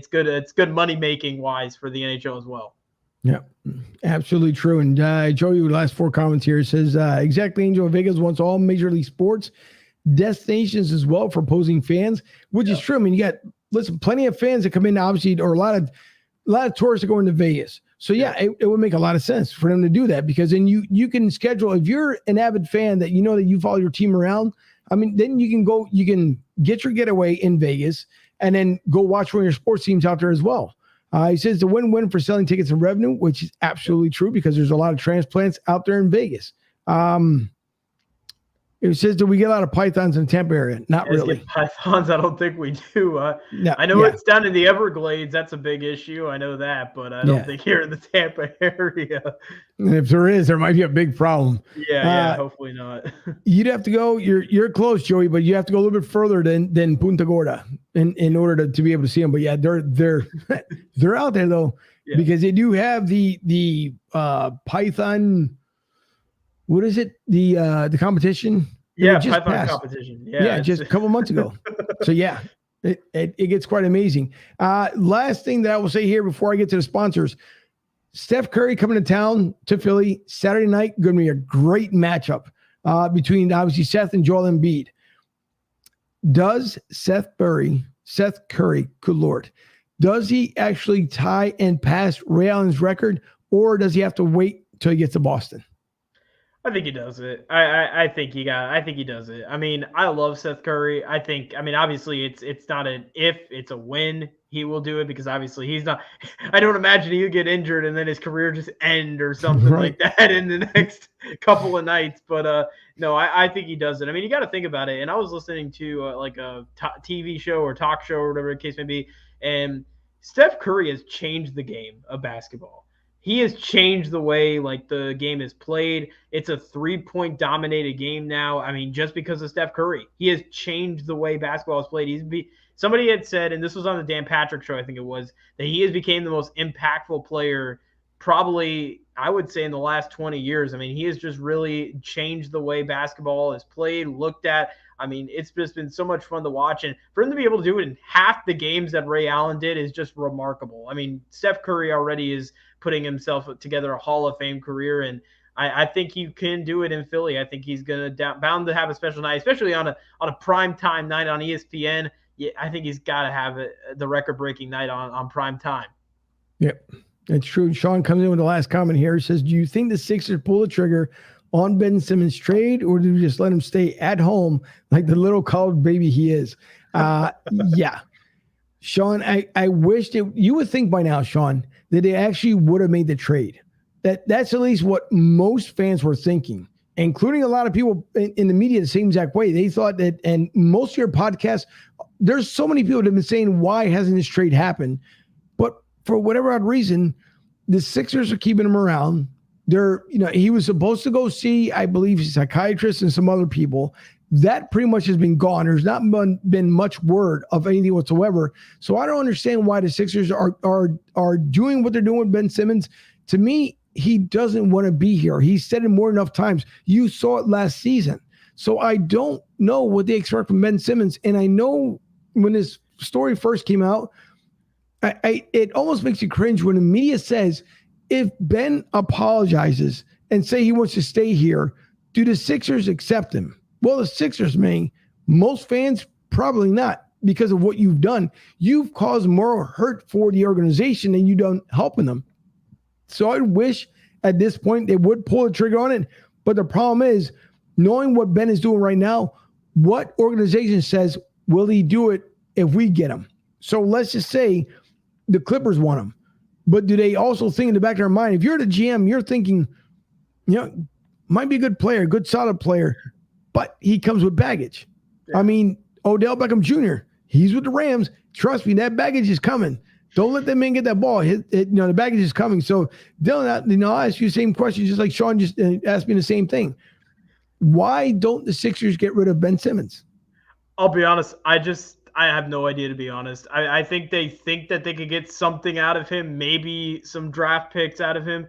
good. It's good money-making wise for the NHL as well. Yeah, absolutely true. And Joey, last 4 comments here, says, exactly, Angel Vegas wants all Major League Sports destinations as well for opposing fans, which is true. You got plenty of fans that come in, obviously, or a lot of tourists that go into Vegas. So it would make a lot of sense for them to do that, because then you can schedule, if you're an avid fan that that you follow your team around, then you can get your getaway in Vegas and then go watch one of your sports teams out there as well. He says the win-win for selling tickets and revenue, which is absolutely true because there's a lot of transplants out there in Vegas. It says, do we get a lot of pythons in the Tampa area? Not really. Pythons, I don't think we do. No, I know it's down in the Everglades. That's a big issue. I know that, but I don't think here in the Tampa area. And if there is, there might be a big problem. Yeah, hopefully not. You'd have to go. You're close, Joey, but you have to go a little bit further than Punta Gorda in order to be able to see them. But yeah, they're out there though, because they do have the Python. What is it? The competition? Python competition. Yeah, just a couple months ago. So yeah, it gets quite amazing. Last thing that I will say here before I get to the sponsors, Steph Curry coming to town to Philly Saturday night. Going to be a great matchup between obviously Seth and Joel Embiid. Does Seth Curry, good Lord, does he actually tie and pass Ray Allen's record, or does he have to wait till he gets to Boston? I think he does it. I think he does it. I love Seth Curry. Obviously it's not an if, it's a when he will do it, because obviously he's not. I don't imagine he'll get injured and then his career just end or something like that in the next couple of nights. But no, I think he does it. You got to think about it. And I was listening to like a TV show or talk show or whatever the case may be, and Steph Curry has changed the game of basketball. He has changed the way like the game is played. It's a 3-point dominated game now. Just because of Steph Curry, he has changed the way basketball is played. Somebody had said, and this was on the Dan Patrick show, I think it was, that he has become the most impactful player probably, I would say, in the last 20 years. He has just really changed the way basketball is played, looked at. It's just been so much fun to watch. And for him to be able to do it in half the games that Ray Allen did is just remarkable. Steph Curry already is putting himself together a Hall of Fame career, and I think he can do it in Philly. I think he's bound to have a special night, especially on a prime time night on ESPN. Yeah, I think he's got to have the record-breaking night on prime time. Yep, it's true. Sean comes in with the last comment here. He says, do you think the Sixers pull the trigger on Ben Simmons trade, or do we just let him stay at home like the little college baby he is? Yeah. Sean, I wish that you would think by now, Sean, that they actually would have made the trade. That's at least what most fans were thinking, including a lot of people in the media the same exact way. They thought that, and most of your podcasts, there's so many people that have been saying, why hasn't this trade happened? But for whatever odd reason, the Sixers are keeping him around. He was supposed to go see, I believe, psychiatrists and some other people. That pretty much has been gone. There's not been much word of anything whatsoever. So I don't understand why the Sixers are doing what they're doing with Ben Simmons. To me, he doesn't want to be here. He said it more than enough times. You saw it last season. So I don't know what they expect from Ben Simmons. And I know when this story first came out, it almost makes you cringe when the media says, if Ben apologizes and say he wants to stay here, do the Sixers accept him? Well, the Sixers may. Most fans, probably not, because of what you've done. You've caused more hurt for the organization than you've done helping them. So I wish at this point they would pull the trigger on it. But the problem is, knowing what Ben is doing right now, what organization says, will he do it if we get him? So let's just say the Clippers want him. But do they also think in the back of their mind, if you're the GM, you're thinking, might be a good player, good solid player, but he comes with baggage. Yeah. I mean, Odell Beckham Jr., he's with the Rams. Trust me, that baggage is coming. Don't let that man get that ball. The baggage is coming. So, Dylan, I'll ask you the same question, just like Sean just asked me the same thing. Why don't the Sixers get rid of Ben Simmons? I'll be honest. I have no idea, to be honest. I think they think that they could get something out of him, maybe some draft picks out of him,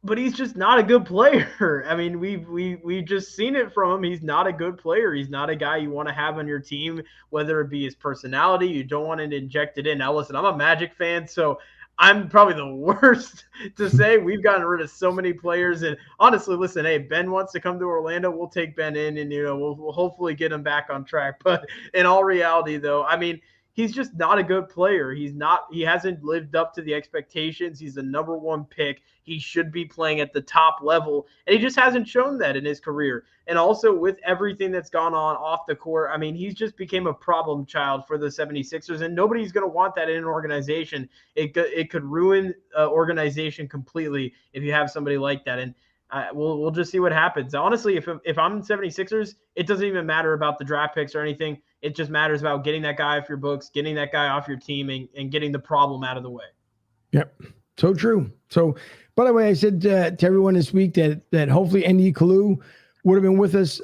but he's just not a good player. I mean, we've just seen it from him. He's not a good player. He's not a guy you want to have on your team, whether it be his personality. You don't want to inject it in. Now, listen, I'm a Magic fan, so I'm probably the worst to say. We've gotten rid of so many players. And honestly, listen, hey, Ben wants to come to Orlando. We'll take Ben in and, we'll hopefully get him back on track. But in all reality, though, I mean, he's just not a good player. He hasn't lived up to the expectations. He's the number one pick. He should be playing at the top level, and he just hasn't shown that in his career. And also with everything that's gone on off the court, I mean, he's just became a problem child for the 76ers, and nobody's going to want that in an organization. It could ruin an organization completely if you have somebody like that. And we'll just see what happens. Honestly, if I'm in 76ers, it doesn't even matter about the draft picks or anything. It just matters about getting that guy off your books, getting that guy off your team, and getting the problem out of the way. Yep. So true. So, by the way, I said to everyone this week that hopefully Andy Kalu would have been with us.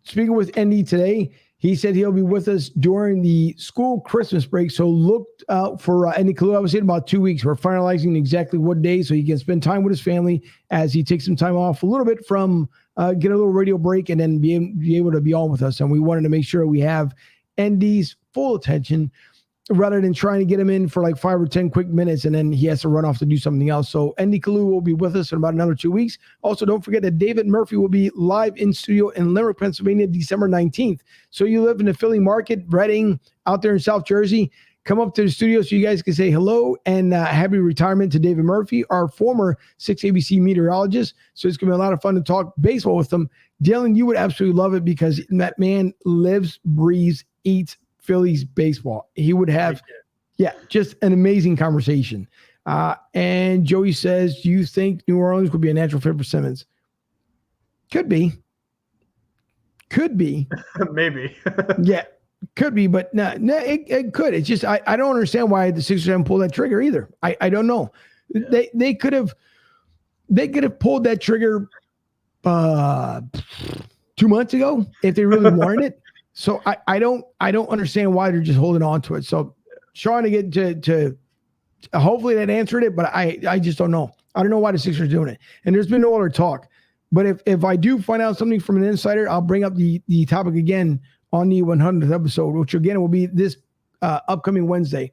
Speaking with Andy today, he said he'll be with us during the school Christmas break. So look out for Andy Kalu. I was in about 2 weeks. We're finalizing exactly what day so he can spend time with his family as he takes some time off a little bit from get a little radio break and then be able to be on with us. And we wanted to make sure we have Andy's full attention rather than trying to get him in for like 5 or 10 quick minutes and then he has to run off to do something else. So Andy Kalu will be with us in about another 2 weeks. Also, don't forget that David Murphy will be live in studio in Limerick, Pennsylvania, December 19th. So you live in the Philly market, Reading, out there in South Jersey, come up to the studio so you guys can say hello and happy retirement to David Murphy, our former 6ABC meteorologist. So it's going to be a lot of fun to talk baseball with him. Dylan, you would absolutely love it because that man lives, breathes, eats Phillies baseball. He would have, just an amazing conversation. And Joey says, do you think New Orleans would be a natural fit for Simmons? Could be. Maybe. Yeah, could be, but no, it could. It's just, I don't understand why the Sixers haven't pulled that trigger either. I don't know. Yeah. They could have pulled that trigger 2 months ago if they really wanted it. So I don't understand why they're just holding on to it. So trying to get to hopefully that answered it, but I just don't know. I don't know why the Sixers are doing it. And there's been no other talk. But if I do find out something from an insider, I'll bring up the topic again on the 100th episode, which again will be this upcoming Wednesday.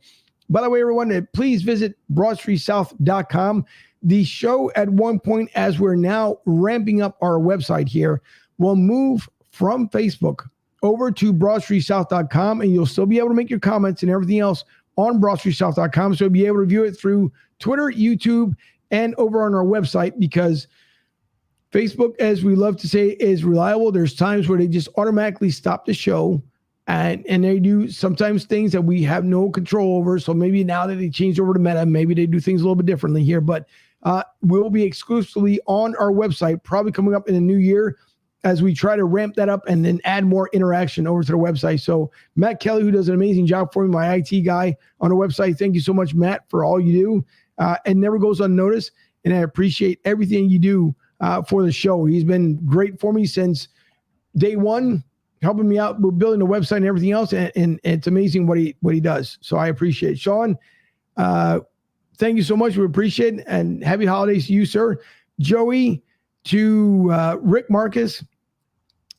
By the way, everyone, please visit BroadStreetSouth.com. The show at one point, as we're now ramping up our website here, will move from Facebook over to BroadStreetSouth.com, and you'll still be able to make your comments and everything else on BroadStreetSouth.com. So you'll be able to view it through Twitter, YouTube, and over on our website, because Facebook, as we love to say, is reliable. There's times where they just automatically stop the show, and they do sometimes things that we have no control over. So maybe now that they changed over to Meta, maybe they do things a little bit differently here. But we'll be exclusively on our website, probably coming up in the new year, as we try to ramp that up and then add more interaction over to the website. So Matt Kelly, who does an amazing job for me, my IT guy on the website, thank you so much, Matt, for all you do. It never goes unnoticed, and I appreciate everything you do for the show. He's been great for me since day one, helping me out with building the website and everything else, and it's amazing what he does. So I appreciate it. Sean, thank you so much. We appreciate it, and happy holidays to you, sir. Joey, to Rick Marcus,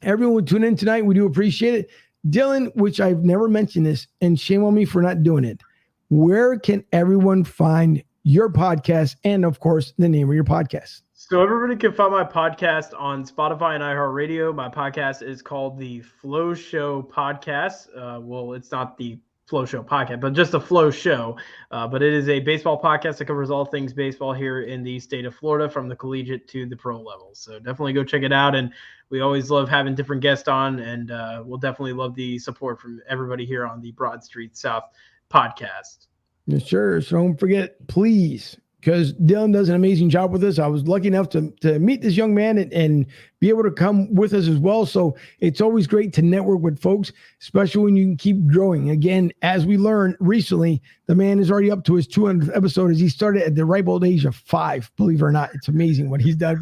everyone would tune in tonight. We do appreciate it. Dylan, which I've never mentioned this, and shame on me for not doing it. Where can everyone find your podcast and, of course, the name of your podcast? So everybody can find my podcast on Spotify and iHeartRadio. My podcast is called the Flow Show Podcast. Well, it's not the Flow Show Podcast, but just the Flow Show. But it is a baseball podcast that covers all things baseball here in the state of Florida, from the collegiate to the pro level. So definitely go check it out. And we always love having different guests on, and we'll definitely love the support from everybody here on the Broad Street South podcast. Yes, sure. So don't forget, please, because Dylan does an amazing job with this. I was lucky enough to meet this young man and be able to come with us as well. So it's always great to network with folks, especially when you can keep growing. Again, as we learned recently, the man is already up to his 200th episode, as he started at the ripe old age of 5. Believe it or not, it's amazing what he's done.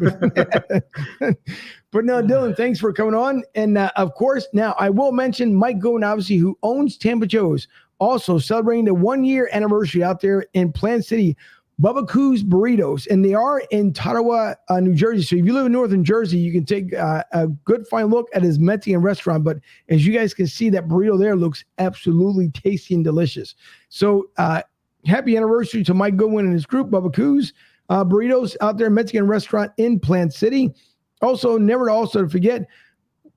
But no, Dylan, thanks for coming on. And of course, now I will mention Mike Goen, obviously, who owns Tampa Joe's, also celebrating the 1-year anniversary out there in Plant City. Bubba Coos Burritos, and they are in Ottawa, New Jersey. So if you live in northern Jersey, you can take a good fine look at his Mexican restaurant. But as you guys can see, that burrito there looks absolutely tasty and delicious. So happy anniversary to Mike Goodwin and his group, Bubba Coos Burritos out there, Mexican restaurant in Plant City. Also, never to also forget,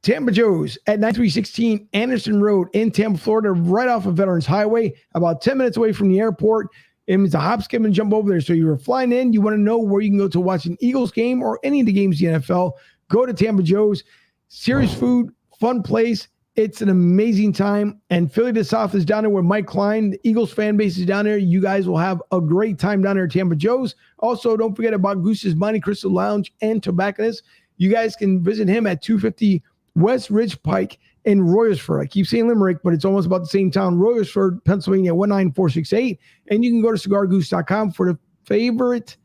Tampa Joe's at 9316 Anderson Road in Tampa, Florida, right off of Veterans Highway, about 10 minutes away from the airport. It's a hop, skip, and jump over there. So you were flying in, you want to know where you can go to watch an Eagles game or any of the games in the NFL, go to Tampa Joe's. Serious food, fun place. It's an amazing time. And Philly to South is down there with Mike Klein. The Eagles fan base is down there. You guys will have a great time down there at Tampa Joe's. Also, don't forget about Goose's Monte Cristo Lounge and Tobacconist. You guys can visit him at 250 West Ridge Pike in Royersford. I keep saying Limerick, but it's almost about the same town. Royersford, Pennsylvania, 19468. And you can go to cigargoose.com for the favorite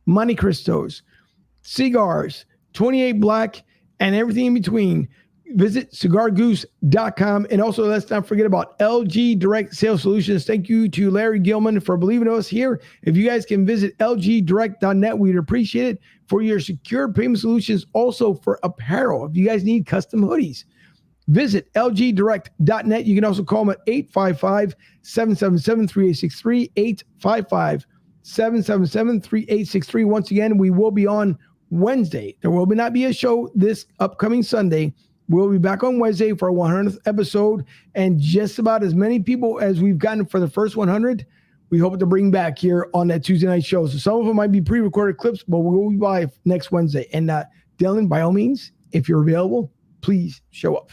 Monte Cristos, cigars, 28 Black, and everything in between. Visit cigargoose.com. And also, let's not forget about LG Direct Sales Solutions. Thank you to Larry Gilman for believing in us here. If you guys can visit lgdirect.net, we'd appreciate it for your secure payment solutions. Also for apparel, if you guys need custom hoodies, visit lgdirect.net. You can also call them at 855-777-3863, 855-777-3863. Once again, we will be on Wednesday. There will not be a show this upcoming Sunday. We'll be back on Wednesday for our 100th episode, and just about as many people as we've gotten for the first 100, we hope to bring back here on that Tuesday night show. So some of them might be pre-recorded clips, but we'll be live next Wednesday. And Dylan, by all means, if you're available, please show up.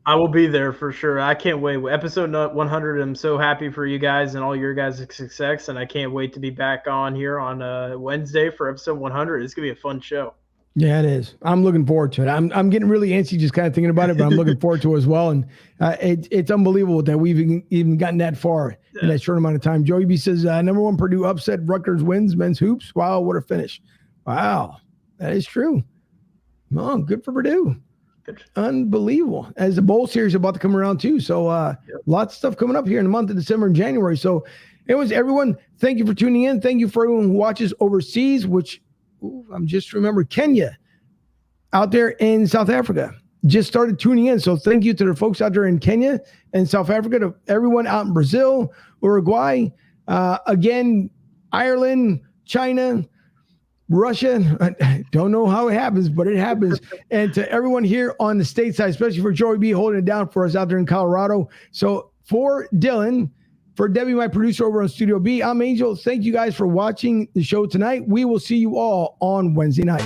I will be there for sure. I can't wait. Episode 100, I'm so happy for you guys and all your guys' success, and I can't wait to be back on here on Wednesday for episode 100. It's going to be a fun show. Yeah, it is. I'm looking forward to it. I'm getting really antsy just kind of thinking about it, but I'm looking forward to it as well. And it's unbelievable that we've even gotten that far in that short amount of time. Joey B says, number 1 Purdue upset, Rutgers wins men's hoops. Wow, what a finish. Wow, that is true. Oh, good for Purdue. Good. Unbelievable. As the bowl series is about to come around too. So lots of stuff coming up here in the month of December and January. So anyways, everyone, thank you for tuning in. Thank you for everyone who watches overseas, which I'm just remember Kenya out there in South Africa just started tuning in. So thank you to the folks out there in Kenya and South Africa, to everyone out in Brazil, Uruguay, again, Ireland, China, Russia. I don't know how it happens, but it happens. And to everyone here on the stateside, especially for Joey B holding it down for us out there in Colorado. So for Dylan, for Debbie, my producer over on Studio B, I'm Angel. Thank you guys for watching the show tonight. We will see you all on Wednesday night.